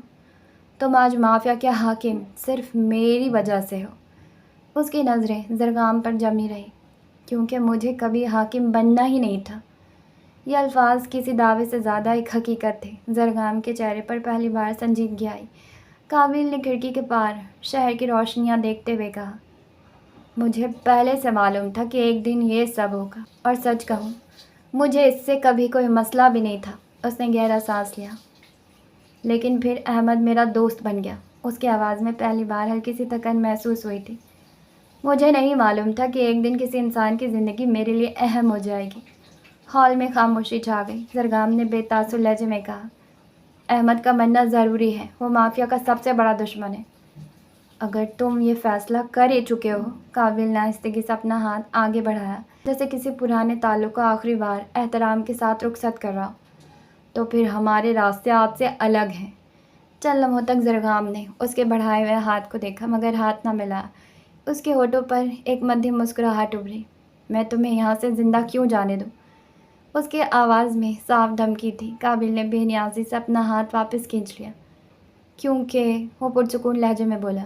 تم آج مافیا کے حاکم صرف میری وجہ سے ہو۔ اس کی نظریں زرگام پر جمی رہی، کیونکہ مجھے کبھی حاکم بننا ہی نہیں تھا۔ یہ الفاظ کسی دعوے سے زیادہ ایک حقیقت تھے۔ زرگام کے چہرے پر پہلی بار سنجیدگی آئی۔ قابل نے کھڑکی کے پار شہر کی روشنیاں دیکھتے ہوئے کہا، مجھے پہلے سے معلوم تھا کہ ایک دن یہ سب ہوگا، اور سچ کہوں مجھے اس سے کبھی کوئی مسئلہ بھی نہیں تھا۔ اس نے گہرا سانس لیا۔ لیکن پھر احمد میرا دوست بن گیا۔ اس کی آواز میں پہلی بار ہلکی سی تھکن محسوس ہوئی تھی۔ مجھے نہیں معلوم تھا کہ ایک دن کسی انسان کی زندگی میرے لیے اہم ہو جائے گی۔ ہال میں خاموشی چھا گئی۔ زرگام نے بے تاثر لہجے میں کہا، احمد کا مرنا ضروری ہے، وہ مافیا کا سب سے بڑا دشمن ہے۔ اگر تم یہ فیصلہ کر ہی چکے ہو، قابل نے آہستگی سے اپنا ہاتھ آگے بڑھایا، جیسے کسی پرانے تعلق کو آخری بار احترام کے ساتھ رخصت کر رہا ہو، تو پھر ہمارے راستے آپ سے الگ ہیں۔ چند لمحوں تک زرگام نے اس کے بڑھائے ہوئے ہاتھ کو دیکھا، مگر ہاتھ نہ ملا۔ اس کے ہونٹوں پر ایک مدھم مسکراہٹ ابھری۔ میں تمہیں یہاں سے زندہ کیوں جانے دوں؟ اس کی آواز میں صاف دھمکی تھی۔ قابل نے بے نیازی سے اپنا ہاتھ واپس کھینچ لیا۔ کیونکہ وہ پرسکون لہجے میں بولا،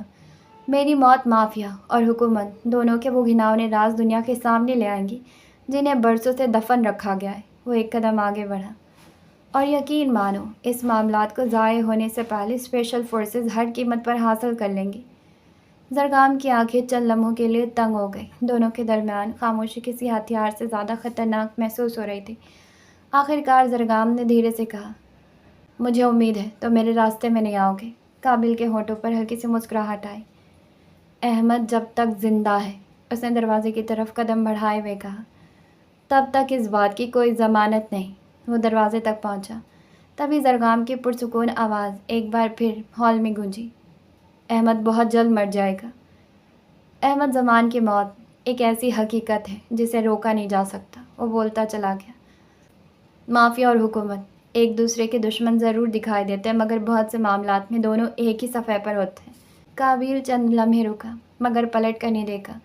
میری موت مافیا اور حکومت دونوں کے وہ گھناؤنے راز دنیا کے سامنے لے آئیں گی جنہیں برسوں سے دفن رکھا گیا ہے۔ وہ ایک قدم آگے بڑھا۔ اور یقین مانو، اس معاملات کو ضائع ہونے سے پہلے اسپیشل فورسز ہر قیمت پر حاصل کر لیں گی۔ زرگام کی آنکھیں چند لمحوں کے لیے تنگ ہو گئی۔ دونوں کے درمیان خاموشی کسی ہتھیار سے زیادہ خطرناک محسوس ہو رہی تھی۔ آخرکار زرگام نے دھیرے سے کہا، مجھے امید ہے تم میرے راستے میں نہیں آؤ گے۔ قابل کے ہونٹوں پر ہلکی سی مسکراہٹ آئی۔ احمد جب تک زندہ ہے، اس نے دروازے کی طرف قدم بڑھائے ہوئے کہا، تب تک اس بات کی کوئی ضمانت نہیں۔ وہ دروازے تک پہنچا، تبھی زرگام کی پرسکون آواز ایک بار پھر ہال میں گونجی، احمد بہت جلد مر جائے گا۔ احمد زمان کی موت ایک ایسی حقیقت ہے جسے روکا نہیں جا سکتا۔ وہ بولتا چلا گیا، مافیا اور حکومت ایک دوسرے کے دشمن ضرور دکھائی دیتے ہیں، مگر بہت سے معاملات میں دونوں ایک ہی صفحے پر ہوتے ہیں۔ قابل چند لمحے رکا، مگر پلٹ کر نہیں دیکھا۔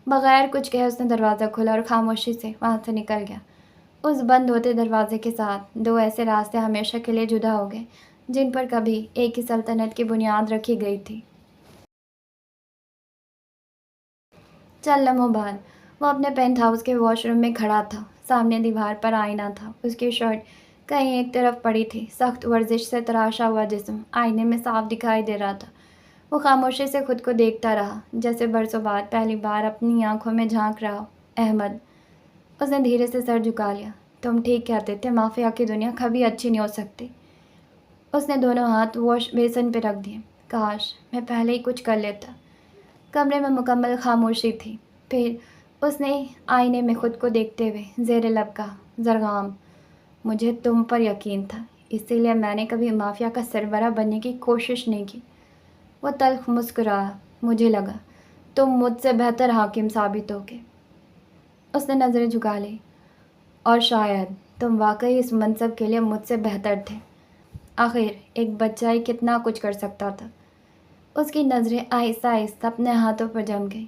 بغیر کچھ کہے اس نے دروازہ کھولا اور خاموشی سے وہاں سے نکل گیا۔ اس بند ہوتے دروازے کے ساتھ دو ایسے راستے ہمیشہ کے لیے جدا ہو گئے جن پر کبھی ایک ہی سلطنت کی بنیاد رکھی گئی تھی۔ چند لمحوں بعد وہ اپنے پینٹ ہاؤس کے واش روم میں کھڑا تھا۔ سامنے دیوار پر آئینہ تھا۔ اس کی شرٹ کہیں ایک طرف پڑی تھی۔ سخت ورزش سے تراشا ہوا جسم آئینے میں صاف دکھائی دے رہا تھا۔ وہ خاموشی سے خود کو دیکھتا رہا، جیسے برسوں بعد پہلی بار اپنی آنکھوں میں جھانک رہا ہو۔ احمد، اس نے دھیرے سے سر جھکا لیا، تم ٹھیک کہتے تھے، مافیا کی دنیا کبھی اچھی نہیں ہو سکتی۔ اس نے دونوں ہاتھ واش بیسن پہ رکھ دیے۔ کاش میں پہلے ہی کچھ کر لیتا۔ کمرے میں مکمل خاموشی تھی۔ پھر اس نے آئینے میں خود کو دیکھتے ہوئے زیر لب کہا، زرگام، مجھے تم پر یقین تھا، اسی لیے میں نے کبھی مافیا کا سربراہ بننے کی کوشش نہیں کی۔ وہ تلخ مسکرایا، مجھے لگا تم مجھ سے بہتر حاکم ثابت ہوگے۔ اس نے نظریں جھکا لی، اور شاید تم واقعی اس منصب کے لیے مجھ سے بہتر تھے۔ آخر ایک بچہ ہی کتنا کچھ کر سکتا تھا۔ اس کی نظریں آہستہ آہستہ اپنے ہاتھوں پر جم گئیں۔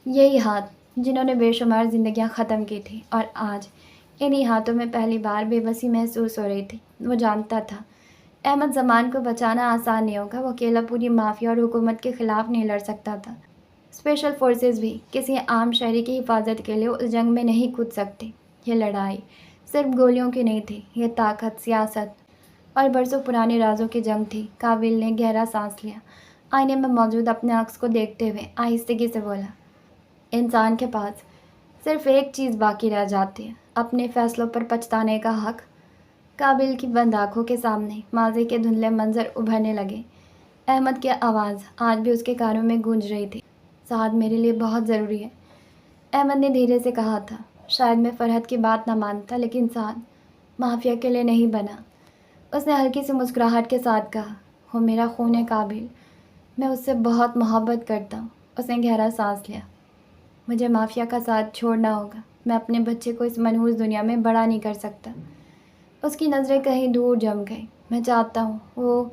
یہی ہاتھ جنہوں نے بے شمار زندگیاں ختم کی تھیں، اور آج انہی ہاتھوں میں پہلی بار بے بسی محسوس ہو رہی تھی۔ وہ جانتا تھا احمد زمان کو بچانا آسان نہیں ہوگا۔ وہ اکیلا پوری مافیا اور حکومت کے خلاف نہیں لڑ سکتا تھا۔ اسپیشل فورسز بھی کسی عام شہری کی حفاظت کے لیے اس جنگ میں نہیں کود سکتی۔ یہ لڑائی صرف گولیوں کی نہیں تھی، یہ طاقت، سیاست اور برسوں پرانے رازوں کی جنگ تھی۔ قابل نے گہرا سانس لیا۔ آئینے میں موجود اپنے عکس کو دیکھتے ہوئے آہستگی سے بولا، انسان کے پاس صرف ایک چیز باقی رہ جاتی ہے، اپنے فیصلوں پر پچھتانے کا حق۔ قابل کی بند آنکھوں کے سامنے ماضی کے دھندلے منظر ابھرنے لگے۔ احمد کی آواز آج بھی اس کے کانوں میں گونج رہی تھی، سعد میرے لیے بہت ضروری ہے۔ احمد نے دھیرے سے کہا تھا، شاید میں فرحت کی بات نہ مانتا، لیکن سعد مافیا کے لیے نہیں بنا۔ اس نے ہلکی سی مسکراہٹ کے ساتھ کہا، وہ میرا خون ہے قابل، میں اس سے بہت محبت کرتا ہوں۔ اس نے گہرا سانس لیا، مجھے مافیا کا ساتھ چھوڑنا ہوگا، میں اپنے بچے کو اس منحوس دنیا میں بڑا نہیں کر سکتا۔ اس کی نظریں کہیں دور جم گئیں۔ میں چاہتا ہوں وہ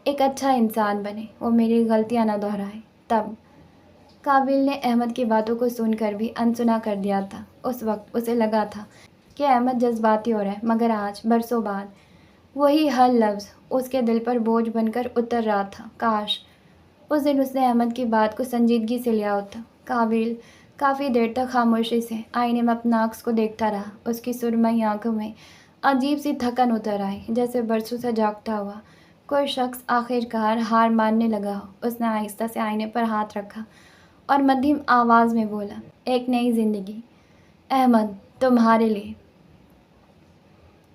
ایک اچھا انسان بنے، وہ میری غلطیاں نہ دہرائے۔ تب قابل نے احمد کی باتوں کو سن کر بھی انسنا کر دیا تھا۔ اس وقت اسے لگا تھا کہ احمد جذباتی ہو رہا ہے، مگر آج برسوں بعد وہی ہر لفظ اس کے دل پر بوجھ بن کر اتر رہا تھا۔ کاش اس دن اس نے احمد کی بات کو سنجیدگی سے لیا ہوتا۔ قابل کافی دیر تک خاموشی سے آئینے میں اپنا عکس کو دیکھتا رہا۔ اس کی سرمئی آنکھوں میں عجیب سی تھکن اتر آئی، جیسے برسوں سے جاگتا ہوا کوئی شخص آخرکار ہار ماننے لگا ہو۔ اس نے آہستہ سے آئینے پر ہاتھ رکھا اور مدھم آواز میں بولا، ایک نئی زندگی احمد، تمہارے لیے۔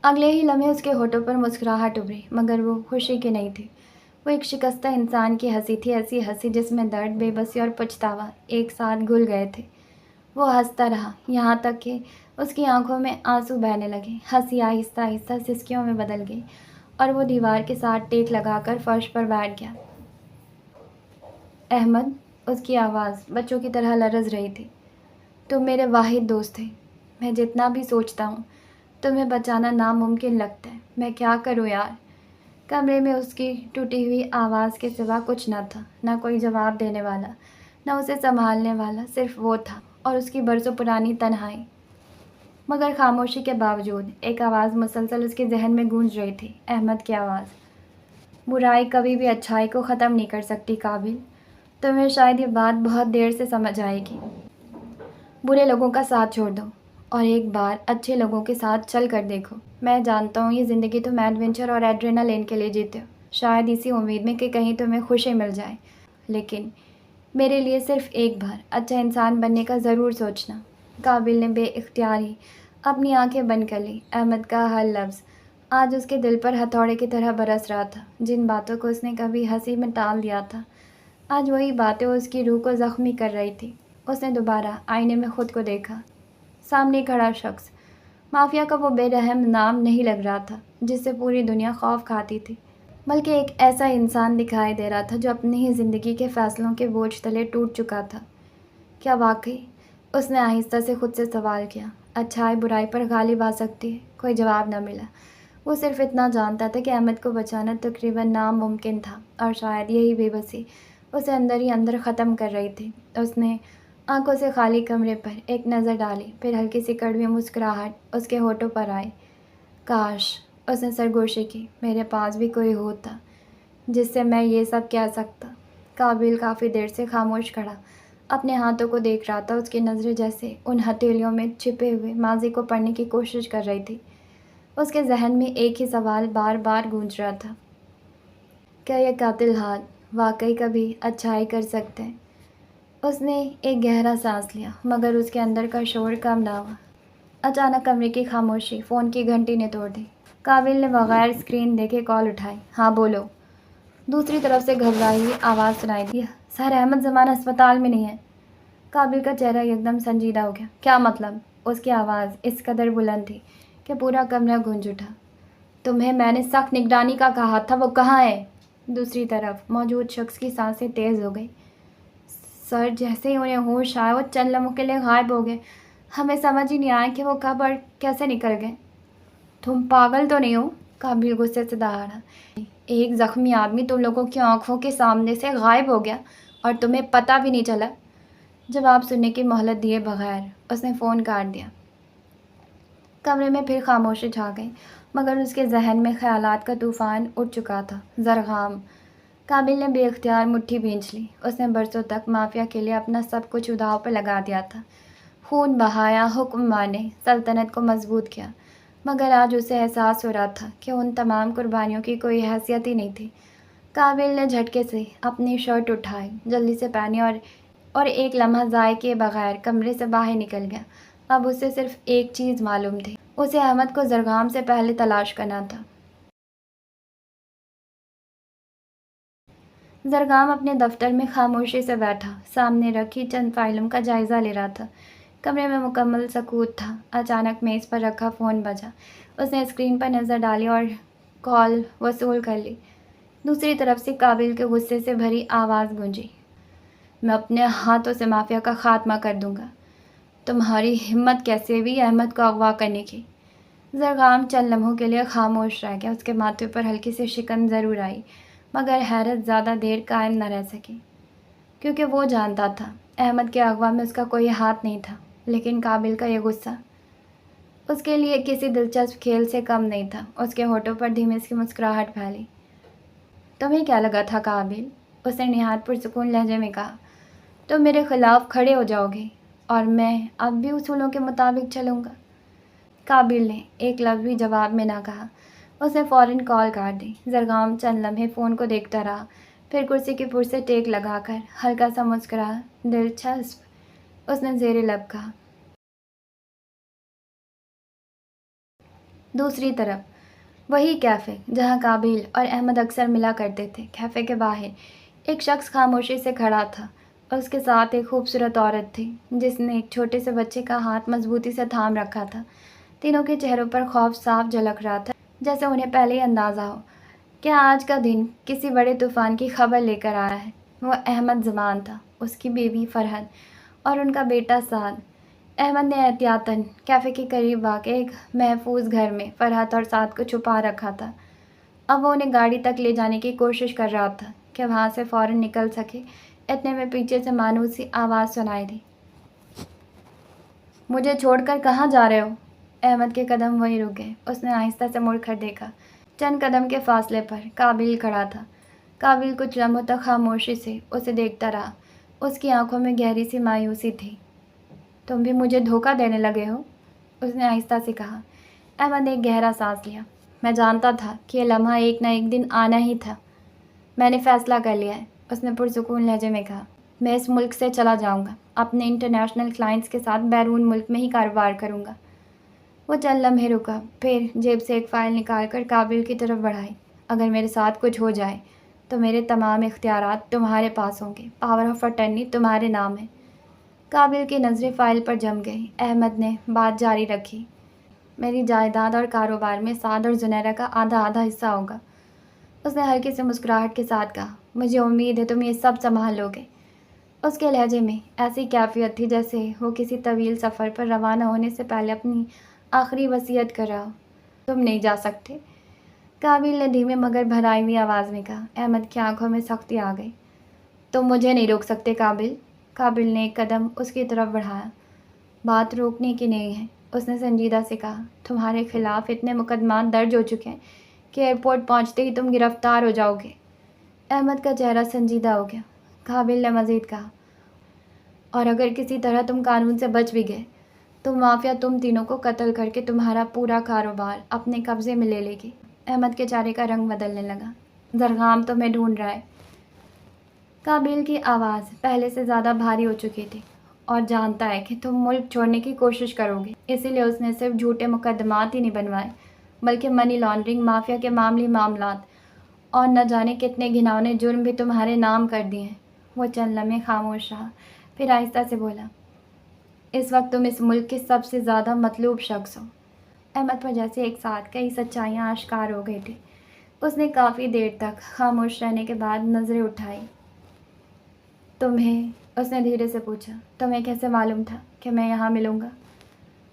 اگلے ہی لمحے اس کے ہونٹوں پر مسکراہٹ ابھری، مگر وہ خوشی کی نہیں تھی۔ وہ ایک شکستہ انسان کی ہنسی تھی، ایسی ہنسی جس میں درد، بے بسی اور پچھتاوا ایک ساتھ گھل گئے تھے۔ وہ ہنستا رہا یہاں تک کہ اس کی آنکھوں میں آنسو بہنے لگے۔ ہنسی آہستہ آہستہ سسکیوں میں بدل گئی اور وہ دیوار کے ساتھ ٹیک لگا کر فرش پر بیٹھ گیا۔ احمد، اس کی آواز بچوں کی طرح لرز رہی تھی، تم میرے واحد دوست تھے۔ میں جتنا بھی سوچتا ہوں تمہیں بچانا ناممکن لگتا ہے۔ میں کیا کروں یار؟ کمرے میں اس کی ٹوٹی ہوئی آواز کے سوا کچھ نہ تھا، نہ کوئی جواب دینے والا، نہ اسے سنبھالنے والا، صرف وہ تھا اور اس کی برسوں پرانی تنہائی۔ مگر خاموشی کے باوجود ایک آواز مسلسل اس کے ذہن میں گونج رہی تھی، احمد کی آواز۔ برائی کبھی بھی اچھائی کو ختم نہیں کر سکتی قابل، تمہیں شاید یہ بات بہت دیر سے سمجھ آئے گی۔ برے لوگوں کا ساتھ چھوڑ دو اور ایک بار اچھے لوگوں کے ساتھ چل کر دیکھو۔ میں جانتا ہوں یہ زندگی تم ایڈونچر اور ایڈرینالین کے لیے جیتے ہو، شاید اسی امید میں کہ کہیں تمہیں خوشی مل جائے، لیکن میرے لیے صرف ایک بار اچھا انسان بننے کا ضرور سوچنا۔ قابل نے بے اختیار ہی اپنی آنکھیں بند کر لی۔ احمد کا ہر لفظ آج اس کے دل پر ہتھوڑے کی طرح برس رہا تھا۔ جن باتوں کو اس نے کبھی ہنسی میں ٹال دیا تھا، آج وہی باتیں اس کی روح کو زخمی کر رہی تھی۔ اس نے دوبارہ آئینے میں خود کو دیکھا۔ سامنے کھڑا شخص مافیا کا وہ بے رحم نام نہیں لگ رہا تھا جس سے پوری دنیا خوف کھاتی تھی، بلکہ ایک ایسا انسان دکھائی دے رہا تھا جو اپنی ہی زندگی کے فیصلوں کے بوجھ تلے ٹوٹ چکا تھا۔ کیا واقعی؟ اس نے آہستہ سے خود سے سوال کیا، اچھائی برائی پر غالب آ سکتی ہے؟ کوئی جواب نہ ملا۔ وہ صرف اتنا جانتا تھا کہ احمد کو بچانا تقریباً ناممکن تھا، اور شاید یہی بے بسی اسے اندر ہی اندر ختم کر رہی تھی۔ اس نے آنکھوں سے خالی کمرے پر ایک نظر ڈالی، پھر ہلکی سی کڑوی مسکراہٹ اس کے ہونٹوں پر آئی۔ کاش، اس نے سرگوشی کی، میرے پاس بھی کوئی ہوتا جس سے میں یہ سب کہہ سکتا۔ قابل کافی دیر سے خاموش کھڑا اپنے ہاتھوں کو دیکھ رہا تھا۔ اس کی نظریں جیسے ان ہتھیلیوں میں چھپے ہوئے ماضی کو پڑھنے کی کوشش کر رہی تھی۔ اس کے ذہن میں ایک ہی سوال بار بار گونج رہا تھا، کیا یہ قاتل ہاتھ واقعی کبھی اچھائی کر سکتے ہیں؟ اس نے ایک گہرا سانس لیا، مگر اس کے اندر کا شور کم نہ ہوا۔ اچانک کمرے کی خاموشی فون کی گھنٹی نے توڑ دی۔ قابل نے بغیر اسکرین دیکھے کال اٹھائی۔ ہاں بولو۔ دوسری طرف سے گھبرائی ہوئی آواز سنائی دی، سر احمد زمانہ اسپتال میں نہیں ہے۔ قابل کا چہرہ یکدم سنجیدہ ہو گیا۔ کیا مطلب؟ اس کی آواز اس قدر بلند تھی کہ پورا کمرہ گونج اٹھا۔ تمہیں میں نے سخت نگرانی کا کہا تھا، وہ کہاں ہے؟ دوسری طرف موجود شخص کی سانسیں تیز ہو گئی۔ سر، جیسے ہی انہیں ہوش آیا وہ چند لمحوں کے لیے غائب ہو گئے۔ ہمیں سمجھ ہی نہیں آیا کہ وہ کب اور کیسے نکل گئے۔ تم پاگل تو نہیں ہو؟ قابل غصے سے دہاڑا۔ ایک زخمی آدمی تم لوگوں کی آنکھوں کے سامنے سے غائب ہو گیا اور تمہیں پتہ بھی نہیں چلا۔ جواب سننے کی مہلت دیے بغیر اس نے فون کاٹ دیا۔ کمرے میں پھر خاموشی چھا گئی، مگر اس کے ذہن میں خیالات کا طوفان اٹھ چکا تھا۔ زرغام۔ قابل نے بے اختیار مٹھی بھینچ لی۔ اس نے برسوں تک مافیا کے لیے اپنا سب کچھ داؤ پہ لگا دیا تھا، خون بہایا، حکم مانے، سلطنت کو مضبوط کیا، مگر آج اسے احساس ہو رہا تھا کہ ان تمام قربانیوں کی کوئی حیثیت ہی نہیں تھی۔ قابل نے جھٹکے سے اپنی شرٹ اٹھائی، جلدی سے پہنی اور ایک لمحہ ضائع کیے بغیر کمرے سے باہر نکل گیا۔ اب اسے صرف ایک چیز معلوم تھی، اسے احمد کو زرغام سے پہلے تلاش کرنا تھا۔ زرغام اپنے دفتر میں خاموشی سے بیٹھا، سامنے رکھی چند فائلوں کا جائزہ لے رہا تھا۔ کمرے میں مکمل سکوت تھا۔ اچانک میز پر رکھا فون بجا۔ اس نے اسکرین پر نظر ڈالی اور کال وصول کر لی۔ دوسری طرف سے قابل کے غصے سے بھری آواز گونجی، میں اپنے ہاتھوں سے مافیا کا خاتمہ کر دوں گا۔ تمہاری ہمت کیسے ہوئی احمد کو اغوا کرنے کی؟ زرغام چند لمحوں کے لیے خاموش رہ گیا۔ اس کے ماتھے پر ہلکی سی شکن ضرور آئی، مگر حیرت زیادہ دیر قائم نہ رہ سکی، کیونکہ وہ جانتا تھا احمد کے اغوا میں اس کا کوئی ہاتھ نہیں تھا۔ لیکن قابل کا یہ غصہ، اس کے لیے کسی دلچسپ کھیل سے کم نہیں تھا۔ اس کے ہونٹوں پر دھیمی سی مسکراہٹ پھیلی۔ تمہیں کیا لگا تھا قابل؟ اس نے نہایت پرسکون لہجے میں کہا۔ تم میرے خلاف کھڑے ہو جاؤ گے اور میں اب بھی اصولوں کے مطابق چلوں گا؟ قابل نے ایک لفظ بھی جواب میں نہ کہا۔ اس نے فوراً کال کاٹ دی۔ زرگام چند لمحے فون کو دیکھتا رہا، پھر کرسی کی پشت سے ٹیک لگا کر ہلکا سا مسکرایا۔ دلچسپ، اس نے زیر لب کہا۔ دوسری طرف وہی کیفے جہاں قابل اور احمد اکثر ملا کرتے تھے۔ کیفے کے باہر ایک شخص خاموشی سے کھڑا تھا۔ اس کے ساتھ ایک خوبصورت عورت تھی جس نے ایک چھوٹے سے بچے کا ہاتھ مضبوطی سے تھام رکھا تھا۔ تینوں کے چہروں پر خوف صاف جھلک رہا تھا، جیسے انہیں پہلے ہی اندازہ ہو کہ آج کا دن کسی بڑے طوفان کی خبر لے کر آیا ہے۔ وہ احمد زمان تھا، اس کی بیوی فرحت اور ان کا بیٹا سعد۔ احمد نے احتیاطاً کیفے کے قریب واقع ایک محفوظ گھر میں فرحت اور سعد کو چھپا رکھا تھا۔ اب وہ انہیں گاڑی تک لے جانے کی کوشش کر رہا تھا کہ وہاں سے فوراً نکل سکے۔ اتنے میں پیچھے سے مانوس سی آواز سنائی دی۔ مجھے چھوڑ کر کہاں جا رہے ہو؟ احمد کے قدم وہیں رک گئے۔ اس نے آہستہ سے مڑ کر دیکھا۔ چند قدم کے فاصلے پر قابل کھڑا تھا۔ قابل کچھ لمحوں تک خاموشی سے اسے دیکھتا رہا۔ اس کی آنکھوں میں گہری سی مایوسی تھی۔ تم بھی مجھے دھوکہ دینے لگے ہو؟ اس نے آہستہ سے کہا۔ احمد نے ایک گہرا سانس لیا۔ میں جانتا تھا کہ یہ لمحہ ایک نہ ایک دن آنا ہی تھا۔ میں نے فیصلہ کر لیا ہے، اس نے پرسکون لہجے میں کہا۔ میں اس ملک سے چلا جاؤں گا، اپنے انٹرنیشنل کلائنٹس کے ساتھ بیرون ملک میں ہی کاروبار کروں گا۔ وہ چند لمحے رکا، پھر جیب سے ایک فائل نکال کر قابل کی طرف بڑھائی۔ اگر میرے ساتھ کچھ ہو جائے تو میرے تمام اختیارات تمہارے پاس ہوں گے، پاور آف اٹرنی تمہارے نام ہے۔ قابل کی نظریں فائل پر جم گئیں۔ احمد نے بات جاری رکھی۔ میری جائیداد اور کاروبار میں سعد اور زنیرہ کا آدھا آدھا حصہ ہوگا۔ اس نے ہلکی سی مسکراہٹ کے ساتھ کہا۔ مجھے امید ہے تم یہ سب سنبھال لو گے۔ اس کے لہجے میں ایسی کیفیت تھی جیسے وہ کسی طویل سفر پر روانہ ہونے سے پہلے اپنی آخری وصیت کر رہا ہو۔ تم نہیں جا سکتے، قابل نے دھیمے مگر بھرائی ہوئی آواز میں کہا۔ احمد کی آنکھوں میں سختی آ گئی۔ تم مجھے نہیں روک سکتے قابل۔ قابل نے ایک قدم اس کی طرف بڑھایا۔ بات روکنے کی نہیں ہے، اس نے سنجیدہ سے کہا۔ تمہارے خلاف اتنے مقدمات درج ہو چکے ہیں کہ ایئرپورٹ پہنچتے ہی تم گرفتار ہو جاؤ گے۔ احمد کا چہرہ سنجیدہ ہو گیا۔ قابل نے مزید کہا، اور اگر کسی طرح تم قانون سے بچ بھی گئے تو مافیا تم تینوں کو قتل کر کے تمہارا پورا کاروبار اپنے قبضے میں لے لے گی۔ احمد کے چہرے کا رنگ بدلنے لگا۔ زرغام تمہیں ڈھونڈ رہا ہے۔ قابل کی آواز پہلے سے زیادہ بھاری ہو چکی تھی۔ اور جانتا ہے کہ تم ملک چھوڑنے کی کوشش کرو گے، اسی لیے اس نے صرف جھوٹے مقدمات ہی نہیں بنوائے بلکہ منی لانڈرنگ، مافیا کے معاملی معاملات اور نہ جانے کتنے گھناؤنے جرم بھی تمہارے نام کر دیے ہیں۔ وہ چند لمحے خاموش رہا، پھر آہستہ سے بولا۔ اس وقت تم اس ملک کے سب سے زیادہ مطلوب شخص ہو۔ احمد پر جیسے ایک ساتھ کئی سچائیاں آشکار ہو گئی تھی۔ اس نے کافی دیر تک خاموش رہنے کے بعد نظریں اٹھائی۔ تمہیں، اس نے دھیرے سے پوچھا، تمہیں کیسے معلوم تھا کہ میں یہاں ملوں گا؟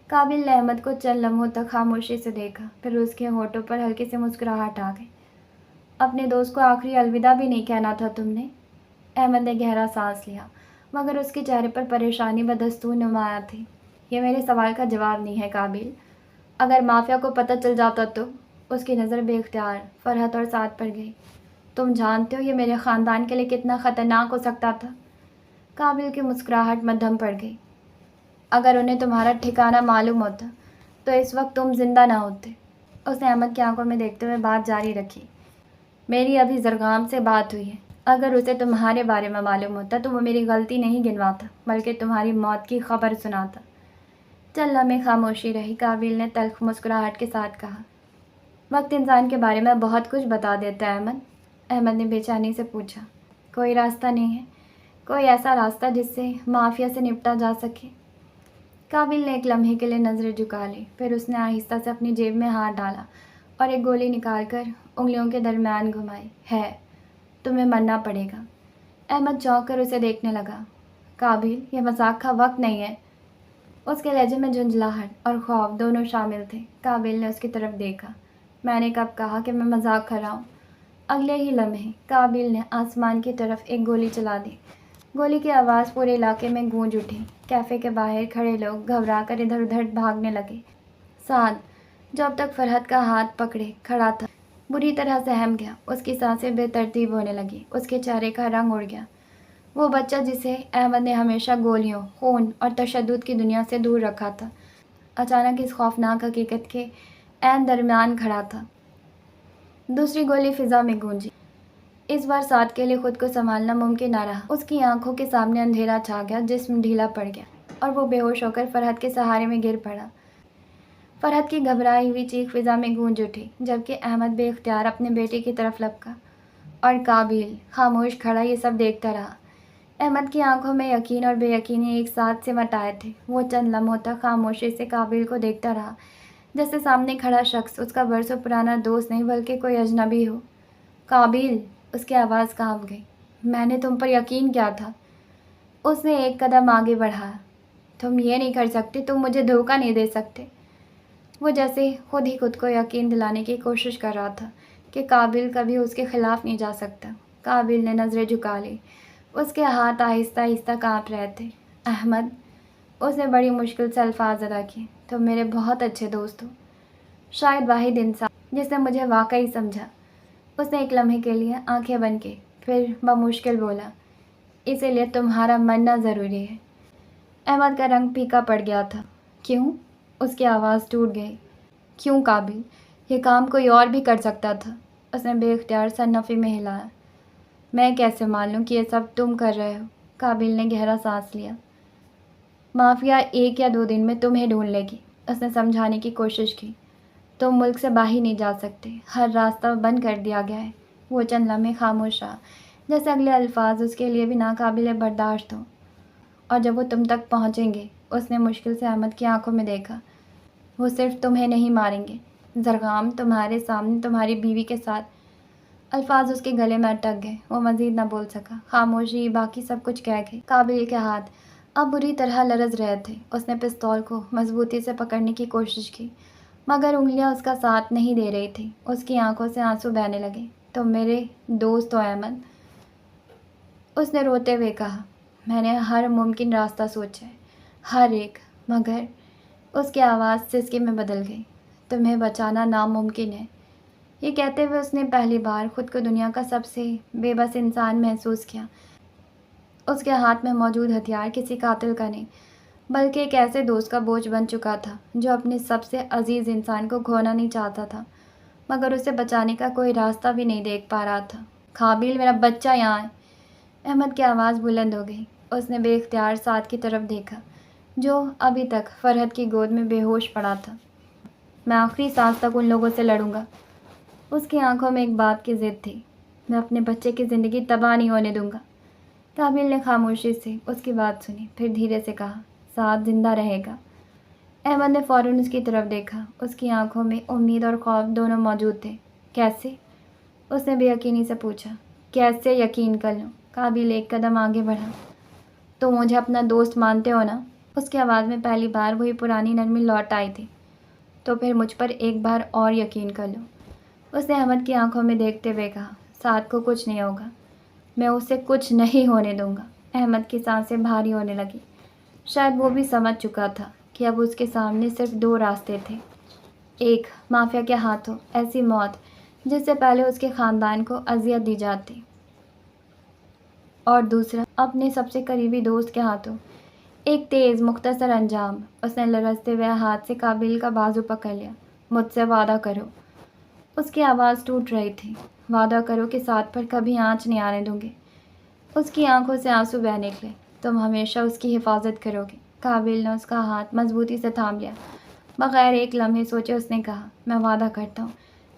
قابل نے احمد کو چند لمحوں تک خاموشی سے دیکھا، پھر اس کے ہونٹوں پر ہلکی سی مسکراہٹ آ گئی۔ اپنے دوست کو آخری الوداع بھی نہیں کہنا تھا تم نے؟ احمد نے گہرا سانس لیا، مگر اس کے چہرے پر پریشانی بدستور نمایاں تھی۔ یہ میرے سوال کا جواب نہیں ہے قابل۔ اگر مافیا کو پتہ چل جاتا تو؟ اس کی نظر بے اختیار فرحت اور سعد پر گئی۔ تم جانتے ہو یہ میرے خاندان کے لیے کتنا خطرناک ہو سکتا تھا؟ قابل کی مسکراہٹ مدھم پڑ گئی۔ اگر انہیں تمہارا ٹھکانہ معلوم ہوتا تو اس وقت تم زندہ نہ ہوتے۔ اس نے احمد کی آنکھوں میں دیکھتے ہوئے بات جاری رکھی۔ میری ابھی زرغام سے بات ہوئی ہے۔ اگر اسے تمہارے بارے میں معلوم ہوتا تو وہ میری غلطی نہیں گنواتا بلکہ تمہاری موت کی خبر سناتا۔ چند لمحے خاموشی رہی۔ قابل نے تلخ مسکراہٹ کے ساتھ کہا۔ وقت انسان کے بارے میں بہت کچھ بتا دیتا ہے احمد۔ احمد نے بے چینی سے پوچھا۔ کوئی راستہ نہیں ہے؟ کوئی ایسا راستہ جس سے مافیا سے نپٹا جا سکے؟ قابل نے ایک لمحے کے لیے نظریں جھکا لی، پھر اس نے آہستہ سے اپنی جیب میں ہاتھ ڈالا اور ایک گولی نکال کر انگلیوں کے درمیان گھمائی۔ ہے، تمہیں مرنا پڑے گا۔ احمد چونک کر اسے دیکھنے لگا۔ قابل، یہ مذاق کا وقت نہیں ہے۔ اس کے لہجے میں جھنجھلاہٹ اور خوف دونوں شامل تھے۔ قابل نے اس کی طرف دیکھا۔ میں نے کب کہا کہ میں مذاق کر رہا ہوں؟ اگلے ہی لمحے قابل نے آسمان کی طرف ایک گولی چلا دی۔ گولی کی آواز پورے علاقے میں گونج اٹھی۔ کیفے کے باہر کھڑے لوگ گھبرا کر ادھر ادھر بھاگنے لگے۔ سعد جو اب تک فرحت کا ہاتھ پکڑے کھڑا تھا بری طرح سہم گیا۔ اس کی سانسیں بے ترتیب ہونے لگی، اس کے چہرے کا رنگ اڑ گیا۔ وہ بچہ جسے احمد نے ہمیشہ گولیوں، خون اور تشدد کی دنیا سے دور رکھا تھا، اچانک اس خوفناک حقیقت کے عین درمیان کھڑا تھا۔ دوسری گولی فضا میں گونجی۔ اس بار سعد کے لیے خود کو سنبھالنا ممکن نہ رہا۔ اس کی آنکھوں کے سامنے اندھیرا چھا گیا، جسم ڈھیلا پڑ گیا اور وہ بے ہوش ہو کر فرحت کے سہارے میں گر پڑا۔ فرحت کی گھبرائی ہوئی چیخ فضا میں گونج اٹھی، جبکہ احمد بے اختیار اپنے بیٹے کی طرف لپکا اور قابل خاموش کھڑا یہ سب دیکھتا رہا۔ احمد کی آنکھوں میں یقین اور بے یقینی ایک ساتھ سمٹ آئے تھے۔ وہ چند لمحوں تک خاموشی سے قابل کو دیکھتا رہا، جیسے سامنے کھڑا شخص اس کا برسوں پرانا دوست نہیں بلکہ کوئی اجنبی ہو۔ قابل، اس کی آواز کانپ گئی۔ میں نے تم پر یقین کیا تھا۔ اس نے ایک قدم آگے بڑھایا۔ تم یہ نہیں کر سکتے، تم مجھے دھوکہ نہیں دے سکتے۔ وہ جیسے خود کو یقین دلانے کی کوشش کر رہا تھا کہ قابل کبھی اس کے خلاف نہیں جا سکتا۔ قابل نے نظریں جھکا لی، اس کے ہاتھ آہستہ آہستہ کانپ رہے تھے۔ احمد، اس نے بڑی مشکل سے الفاظ ادا کیے، تم میرے بہت اچھے دوست ہو، شاید واحد انسان جس نے مجھے واقعی سمجھا۔ اس نے ایک لمحے کے لیے آنکھیں بند کی، پھر بمشکل بولا، اسی لیے تمہارا مرنا ضروری ہے۔ احمد کا رنگ پھیکا پڑ گیا تھا۔ کیوں؟ اس کی آواز ٹوٹ گئی۔ کیوں قابل؟ یہ کام کوئی اور بھی کر سکتا تھا۔ اس نے بے اختیار سر نفی میں ہلایا۔ میں کیسے مان لوں کہ یہ سب تم کر رہے ہو؟ قابل نے گہرا سانس لیا۔ مافیا 1 یا 2 دن میں تمہیں ڈھونڈ لے گی۔ اس نے سمجھانے کی کوشش کی۔ تم ملک سے باہر نہیں جا سکتے، ہر راستہ بند کر دیا گیا ہے۔ وہ چند لمحے خاموش رہا، جیسے اگلے الفاظ اس کے لیے بھی ناقابل برداشت ہوں۔ اور جب وہ تم تک پہنچیں گے، اس نے مشکل سے احمد کی آنکھوں میں دیکھا، وہ صرف تمہیں نہیں ماریں گے، زرغام تمہارے سامنے تمہاری بیوی کے ساتھ۔ الفاظ اس کے گلے میں اٹک گئے، وہ مزید نہ بول سکا۔ خاموشی باقی سب کچھ کہہ گئی۔ قابل کے ہاتھ اب بری طرح لرز رہے تھے۔ اس نے پستول کو مضبوطی سے پکڑنے کی کوشش کی، مگر انگلیاں اس کا ساتھ نہیں دے رہی تھیں۔ اس کی آنکھوں سے آنسو بہنے لگے۔ تم میرے دوست ہو احمد، اس نے روتے ہوئے کہا۔ میں نے ہر ممکن راستہ سوچا ہے، ہر ایک، مگر اس کی آواز سسکی میں بدل گئی۔ تمہیں بچانا ناممکن ہے۔ یہ کہتے ہوئے اس نے پہلی بار خود کو دنیا کا سب سے بے بس انسان محسوس کیا۔ اس کے ہاتھ میں موجود ہتھیار کسی قاتل کا نہیں، بلکہ ایک ایسے دوست کا بوجھ بن چکا تھا جو اپنے سب سے عزیز انسان کو کھونا نہیں چاہتا تھا، مگر اسے بچانے کا کوئی راستہ بھی نہیں دیکھ پا رہا تھا۔ قابل، میرا بچہ یہاں ہے۔ احمد کی آواز بلند ہو گئی۔ اس نے بے اختیار سعد کی طرف دیکھا، جو ابھی تک فرحت کی گود میں بے ہوش پڑا تھا۔ میں آخری سانس تک ان لوگوں سے لڑوں گا۔ اس کی آنکھوں میں ایک باپ کی ضد تھی۔ میں اپنے بچے کی زندگی تباہ نہیں ہونے دوں گا۔ قابل نے خاموشی سے اس کی بات سنی، پھر دھیرے سے کہا، سعد زندہ رہے گا۔ احمد نے فوراً اس کی طرف دیکھا۔ اس کی آنکھوں میں امید اور خوف دونوں موجود تھے۔ کیسے؟ اس نے بے یقینی سے پوچھا۔ کیسے یقین کر لوں؟ قابل ایک قدم آگے بڑھا۔ تم مجھے اپنا دوست مانتے ہو نا؟ اس کی آواز میں پہلی بار وہی پرانی نرمی لوٹ آئی تھی۔ تو پھر مجھ پر ایک بار اور یقین کر لو۔ اس نے احمد کی آنکھوں میں دیکھتے ہوئے کہا، سعد کو کچھ نہیں ہوگا، میں اسے کچھ نہیں ہونے دوں گا۔ احمد کی سانسیں بھاری ہونے لگی۔ شاید وہ بھی سمجھ چکا تھا کہ اب اس کے سامنے صرف 2 راستے تھے۔ ایک، مافیا کے ہاتھوں ایسی موت جس سے پہلے اس کے خاندان کو اذیت دی جاتی، اور دوسرا، اپنے سب سے قریبی دوست کے ہاتھوں ایک تیز مختصر انجام۔ اس نے لرزتے ہوئے ہاتھ سے قابل کا بازو پکڑ لیا۔ مجھ سے وعدہ کرو۔ اس کی آواز ٹوٹ رہی تھی۔ وعدہ کرو کہ سعد پر کبھی آنچ نہیں آنے دوں گے۔ اس کی آنکھوں سے آنسو بہہ نکلے۔ تم ہمیشہ اس کی حفاظت کرو گے۔ قابل نے اس کا ہاتھ مضبوطی سے تھام لیا۔ بغیر ایک لمحے سوچے اس نے کہا، میں وعدہ کرتا ہوں،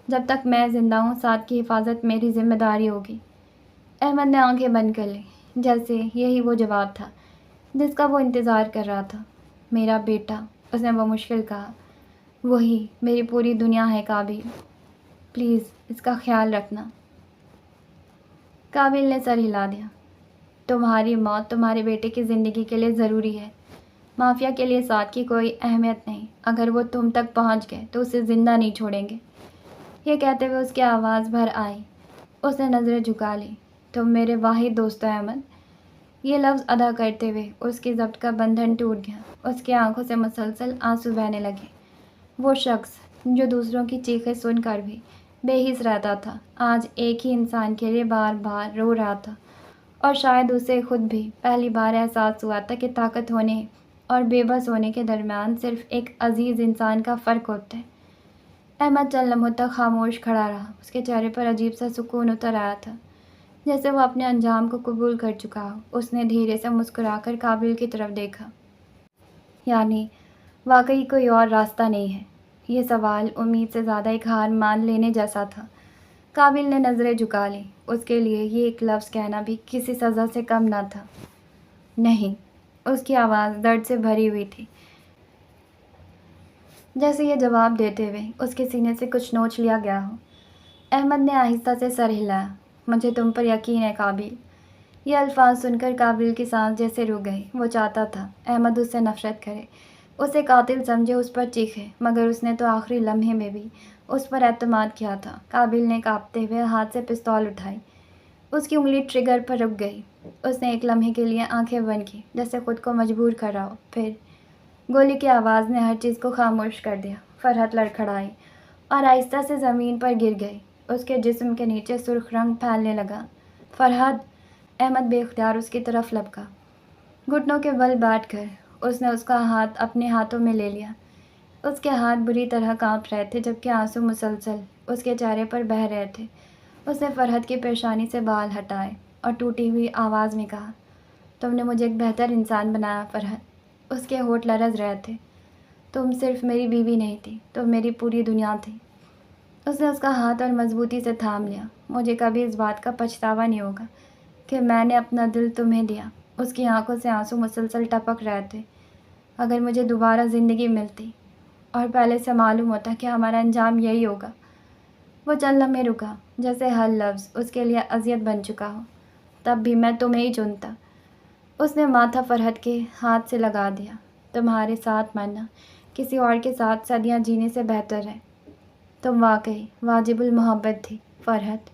جب تک میں زندہ ہوں سعد کی حفاظت میری ذمہ داری ہوگی۔ احمد نے آنکھیں بند کر لیں، جیسے یہی وہ جواب تھا جس کا وہ انتظار کر رہا تھا۔ میرا بیٹا، اس نے بمشکل کہا، وہی میری پوری دنیا ہے قابل، پلیز اس کا خیال رکھنا۔ قابل نے سر ہلا دیا۔ تمہاری موت تمہارے بیٹے کی زندگی کے لیے ضروری ہے، مافیا کے لیے سعد کی کوئی اہمیت نہیں۔ اگر وہ تم تک پہنچ گئے تو اسے زندہ نہیں چھوڑیں گے۔ یہ کہتے ہوئے اس کی آواز بھر آئی۔ اس نے نظریں جھکا لی۔ تم میرے واحد دوست ہو احمد۔ یہ لفظ ادا کرتے ہوئے اس کی ضبط کا بندھن ٹوٹ گیا۔ اس کی آنکھوں سے مسلسل آنسو بہنے لگے۔ وہ شخص جو دوسروں کی چیخیں سن کر بھی بے حس رہتا تھا، آج ایک ہی انسان کے لیے بار بار رو رہا تھا، اور شاید اسے خود بھی پہلی بار احساس ہوا تھا کہ طاقت ہونے اور بے بس ہونے کے درمیان صرف ایک عزیز انسان کا فرق ہوتا ہے۔ احمد چند لمحوں تک خاموش کھڑا رہا، اس کے چہرے پر عجیب سا سکون اتر آیا تھا، جیسے وہ اپنے انجام کو قبول کر چکا ہو۔ اس نے دھیرے سے مسکرا کر قابل کی طرف دیکھا۔ یعنی واقعی کوئی اور راستہ نہیں ہے؟ یہ سوال امید سے زیادہ ایک ہار مان لینے جیسا تھا۔ قابل نے نظریں جھکا لیں، اس کے لیے یہ ایک لفظ کہنا بھی کسی سزا سے کم نہ تھا۔ نہیں، اس کی آواز درد سے بھری ہوئی تھی، جیسے یہ جواب دیتے ہوئے اس کے سینے سے کچھ نوچ لیا گیا ہو۔ احمد نے آہستہ سے سر ہلایا۔ مجھے تم پر یقین ہے قابل۔ یہ الفاظ سن کر قابل کی سانس جیسے رک گئی۔ وہ چاہتا تھا احمد اس سے نفرت کرے، اسے قاتل سمجھے، اس پر چیخے، مگر اس نے تو آخری لمحے میں بھی اس پر اعتماد کیا تھا۔ قابل نے کانپتے ہوئے ہاتھ سے پستول اٹھائی۔ اس کی انگلی ٹریگر پر رک گئی۔ اس نے ایک لمحے کے لیے آنکھیں بند کی، جیسے خود کو مجبور کر رہا ہو۔ پھر گولی کی آواز نے ہر چیز کو خاموش کر دیا۔ فرحت لڑکھڑائی اور آہستہ سے زمین پر گر گئی۔ اس کے جسم کے نیچے سرخ رنگ پھیلنے لگا۔ فرحت! احمد بے اختیار اس کی طرف لپکا۔ گھٹنوں کے بل بیٹھ کر اس نے اس کا ہاتھ اپنے ہاتھوں میں لے لیا۔ اس کے ہاتھ بری طرح کانپ رہے تھے، جبکہ آنسو مسلسل اس کے چہرے پر بہہ رہے تھے۔ اس نے فرحت کی پیشانی سے بال ہٹائے اور ٹوٹی ہوئی آواز میں کہا، تم نے مجھے ایک بہتر انسان بنایا فرحت۔ اس کے ہونٹ لرز رہے تھے۔ تم صرف میری بیوی نہیں تھی، تم میری پوری دنیا تھی۔ اس نے اس کا ہاتھ اور مضبوطی سے تھام لیا۔ مجھے کبھی اس بات کا پچھتاوا نہیں ہوگا کہ میں نے اپنا دل تمہیں دیا۔ اس کی آنکھوں سے آنسو مسلسل ٹپک رہے تھے۔ اگر مجھے دوبارہ زندگی ملتی اور پہلے سے معلوم ہوتا کہ ہمارا انجام یہی ہوگا۔ وہ چند لمحے رکا، جیسے ہر لفظ اس کے لیے اذیت بن چکا ہو۔ تب بھی میں تمہیں ہی چنتا۔ اس نے ماتھا فرحت کے ہاتھ سے لگا دیا۔ تمہارے ساتھ مرنا کسی اور کے ساتھ صدیاں جینے سے بہتر ہے۔ تم واقعی واجب المحبت تھی فرحت۔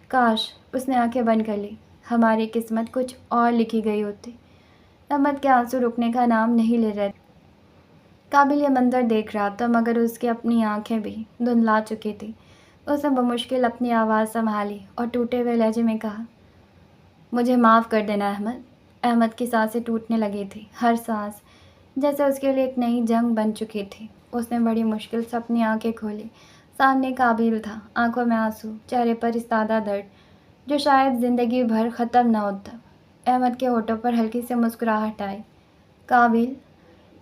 کاش اس نے آنکھیں بند کر لی، ہماری قسمت کچھ اور لکھی گئی ہوتی۔ احمد کے آنسو رکنے کا نام نہیں لے رہے تھے۔ قابل یہ منظر دیکھ رہا تھا، مگر اس کی اپنی آنکھیں بھی دھندلا چکی تھی۔ اس نے بمشکل اپنی آواز سنبھالی اور ٹوٹے ہوئے لہجے میں کہا، مجھے معاف کر دینا احمد۔ احمد کی سانسیں ٹوٹنے لگی تھی، ہر سانس جیسے اس کے لیے ایک نئی جنگ بن چکی تھی۔ اس نے بڑی مشکل سے اپنی آنکھیں کھولی۔ سامنے قابل تھا، آنکھوں میں آنسو، چہرے پر استادہ درد جو شاید زندگی بھر ختم نہ ہوتا۔ احمد کے ہونٹوں پر ہلکی سی مسکراہٹ آئی۔ قابل،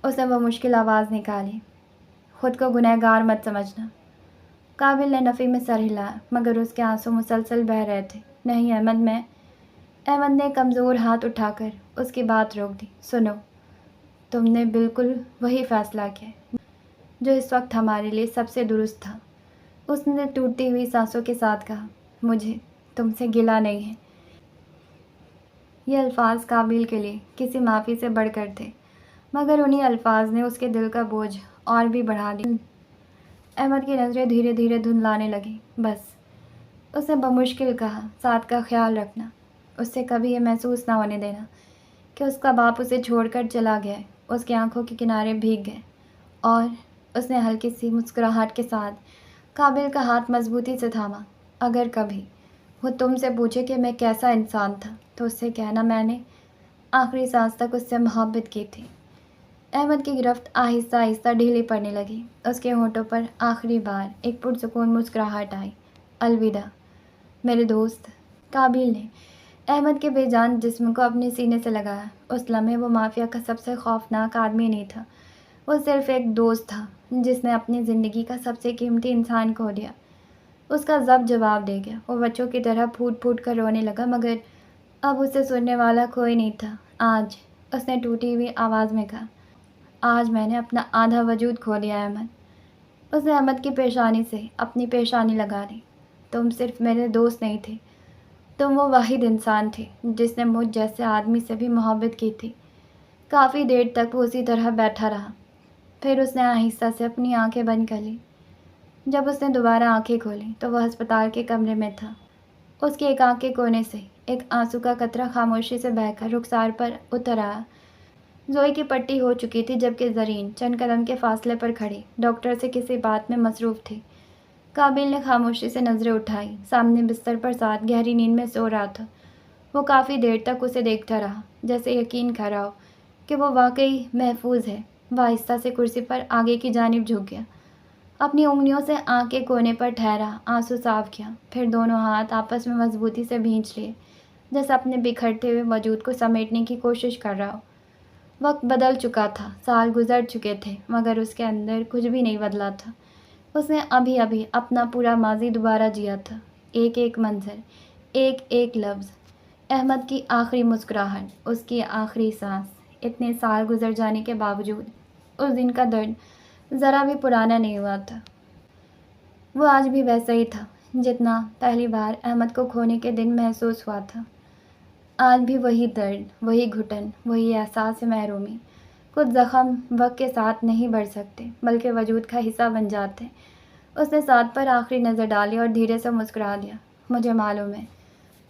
اس نے وہ مشکل آواز نکالی، خود کو گنہگار مت سمجھنا۔ قابل نے نفی میں سر ہلایا، مگر اس کے آنسو مسلسل بہہ رہے تھے۔ نہیں احمد، احمد نے کمزور ہاتھ اٹھا کر اس کی بات روک دی۔ سنو، تم نے بالکل وہی فیصلہ کیا جو اس وقت ہمارے لیے سب سے درست تھا۔ اس نے ٹوٹتی ہوئی سانسوں کے ساتھ کہا، مجھے تم سے گلہ نہیں ہے۔ یہ الفاظ قابل کے لیے کسی معافی سے بڑھ کر تھے، مگر انہی الفاظ نے اس کے دل کا بوجھ اور بھی بڑھا دیا۔ احمد کی نظریں دھیرے دھیرے دھندلانے لگیں۔ بس، اس نے بمشکل کہا، ساتھ کا خیال رکھنا، اس سے کبھی یہ محسوس نہ ہونے دینا کہ اس کا باپ اسے چھوڑ کر چلا گیا ہے۔ اس کی آنکھوں کے کنارے بھیگ گئے اور اس نے ہلکی سی مسکراہٹ کے ساتھ قابل کا ہاتھ مضبوطی سے تھاما۔ اگر کبھی وہ تم سے پوچھے کہ میں کیسا انسان تھا، تو اس سے کہنا میں نے آخری سانس تک اس سے محبت کی تھی۔ احمد کی گرفت آہستہ آہستہ ڈھیلی پڑنے لگی۔ اس کے ہونٹوں پر آخری بار ایک پرسکون مسکراہٹ آئی۔ الوداع میرے دوست۔ قابل نے احمد کے بے جان جسم کو اپنے سینے سے لگایا۔ اس لمحے وہ مافیا کا سب سے خوفناک آدمی نہیں تھا، وہ صرف ایک دوست تھا جس نے اپنی زندگی کا سب سے قیمتی انسان کھو دیا۔ اس کا ضبط جواب دے گیا۔ وہ بچوں کی طرح پھوٹ پھوٹ کر رونے لگا، مگر اب اسے سننے والا کوئی نہیں تھا۔ آج، اس نے ٹوٹی ہوئی آواز میں کہا، آج میں نے اپنا آدھا وجود کھو دیا احمد۔ اس نے احمد کی پیشانی سے اپنی پیشانی لگا لی۔ تم صرف میرے دوست نہیں تھے، تم وہ واحد انسان تھے جس نے مجھ جیسے آدمی سے بھی محبت کی تھی۔ کافی دیر تک وہ اسی طرح بیٹھا رہا، پھر اس نے آہستہ سے اپنی آنکھیں بند کر لیں۔ جب اس نے دوبارہ آنکھیں کھولیں تو وہ ہسپتال کے کمرے میں تھا۔ اس کی ایک آنکھ کے کونے سے ایک آنسو کا قطرہ خاموشی سے بہہ کر رخسار پر اتر آیا، زوئی کی پٹی ہو چکی تھی جبکہ زرین چند قدم کے فاصلے پر کھڑی ڈاکٹر سے کسی بات میں مصروف تھی۔ قابل نے خاموشی سے نظریں اٹھائی۔ سامنے بستر پر ساتھ گہری نیند میں سو رہا تھا۔ وہ کافی دیر تک اسے دیکھتا رہا، جیسے یقین کر رہا ہو کہ وہ واقعی محفوظ ہے۔ وہ آہستہ سے کرسی پر آگے کی جانب جھک گیا، اپنی انگلیوں سے آنکھ کے کونے پر ٹھہرا آنسو صاف کیا، پھر دونوں ہاتھ آپس میں مضبوطی سے بھینچ لیے، جیسے اپنے بکھرتے ہوئے وجود کو سمیٹنے کی کوشش کر رہا ہو۔ وقت بدل چکا تھا، سال گزر چکے تھے، مگر اس کے اندر کچھ بھی نہیں بدلا تھا۔ اس نے ابھی ابھی اپنا پورا ماضی دوبارہ جیا تھا، ایک ایک منظر، ایک ایک لفظ، احمد کی آخری مسکراہٹ، اس کی آخری سانس۔ اتنے سال گزر جانے کے باوجود اس دن کا درد ذرا بھی پرانا نہیں ہوا تھا۔ وہ آج بھی ویسا ہی تھا جتنا پہلی بار احمد کو کھونے کے دن محسوس ہوا تھا۔ آج بھی وہی درد، وہی گھٹن، وہی احساس محرومی۔ کچھ زخم وقت کے ساتھ نہیں بڑھ سکتے بلکہ وجود کا حصہ بن جاتے۔ اس نے ساتھ پر آخری نظر ڈالی اور دھیرے سے مسکرا دیا۔ مجھے معلوم ہے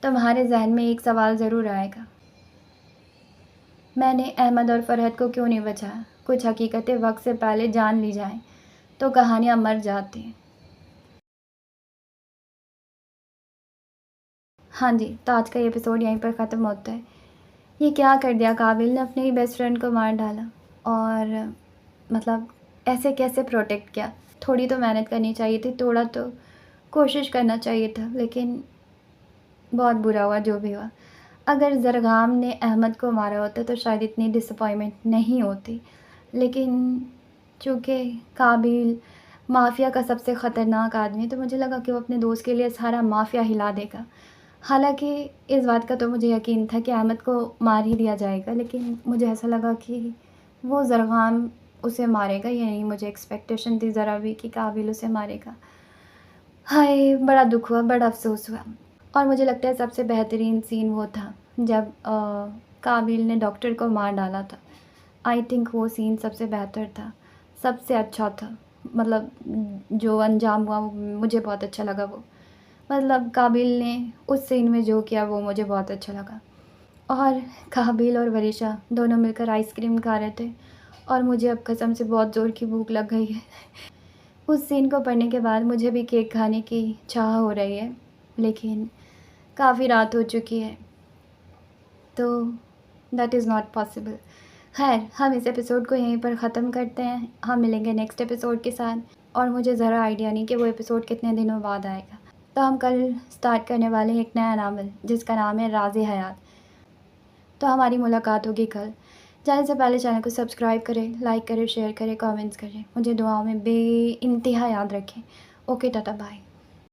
تمہارے ذہن میں ایک سوال ضرور آئے گا، میں نے احمد اور فرحت کو کیوں نہیں بچایا؟ کچھ حقیقتیں وقت سے پہلے جان لی جائیں تو کہانیاں مر جاتی ہیں۔ ہاں جی، تو آج کا یہ ایپیسوڈ یہیں پر ختم ہوتا ہے۔ یہ کیا کر دیا قابل نے، اپنے ہی بیسٹ فرینڈ کو مار ڈالا، اور مطلب ایسے کیسے پروٹیکٹ کیا؟ تھوڑی تو محنت کرنی چاہیے تھی، تھوڑا تو کوشش کرنا چاہیے تھا، لیکن بہت برا ہوا جو بھی ہوا۔ اگر زرغام نے احمد کو مارا ہوتا تو شاید اتنی ڈس اپوائنٹمنٹ نہیں ہوتی، لیکن چونکہ قابل مافیا کا سب سے خطرناک آدمی ہے تو مجھے لگا کہ وہ اپنے دوست کے لیے سارا مافیا ہلا دے گا۔ حالانکہ اس بات کا تو مجھے یقین تھا کہ احمد کو مار ہی دیا جائے گا، لیکن مجھے ایسا لگا کہ وہ زرغام اسے مارے گا، یہ نہیں مجھے ایکسپیکٹیشن تھی ذرا بھی کہ قابل اسے مارے گا۔ ہائے، بڑا دکھ ہوا، بڑا افسوس ہوا۔ اور مجھے لگتا ہے سب سے بہترین سین وہ تھا جب قابل نے ڈاکٹر کو مار ڈالا تھا۔ آئی تھنک وہ سین سب سے بہتر تھا، سب سے اچھا تھا، مطلب جو انجام ہوا وہ مجھے بہت اچھا لگا۔ وہ مطلب قابل نے اس سین میں جو کیا وہ مجھے بہت اچھا لگا۔ اور قابل اور وریشہ دونوں مل کر آئس کریم کھا رہے تھے، اور مجھے اب قسم سے بہت زور کی بھوک لگ گئی ہے۔ اس سین کو پڑھنے کے بعد مجھے بھی کیک کھانے کی چاہ ہو رہی ہے، لیکن کافی رات ہو چکی ہے تو دیٹ از ناٹ پاسبل۔ خیر، ہم اس ایپیسوڈ کو یہیں پر ختم کرتے ہیں۔ ہم ملیں گے نیکسٹ ایپیسوڈ کے ساتھ، اور مجھے ذرا آئیڈیا نہیں کہ وہ ایپیسوڈ کتنے دنوں بعد آئے گا۔ تو ہم کل سٹارٹ کرنے والے ہیں ایک نیا ناول جس کا نام ہے راز حیات۔ تو ہماری ملاقات ہوگی کل۔ جانے سے پہلے چینل کو سبسکرائب کریں، لائک کریں، شیئر کریں، کامنٹس کریں، مجھے دعاؤں میں بے انتہا یاد رکھیں۔ Okay, tata, bye.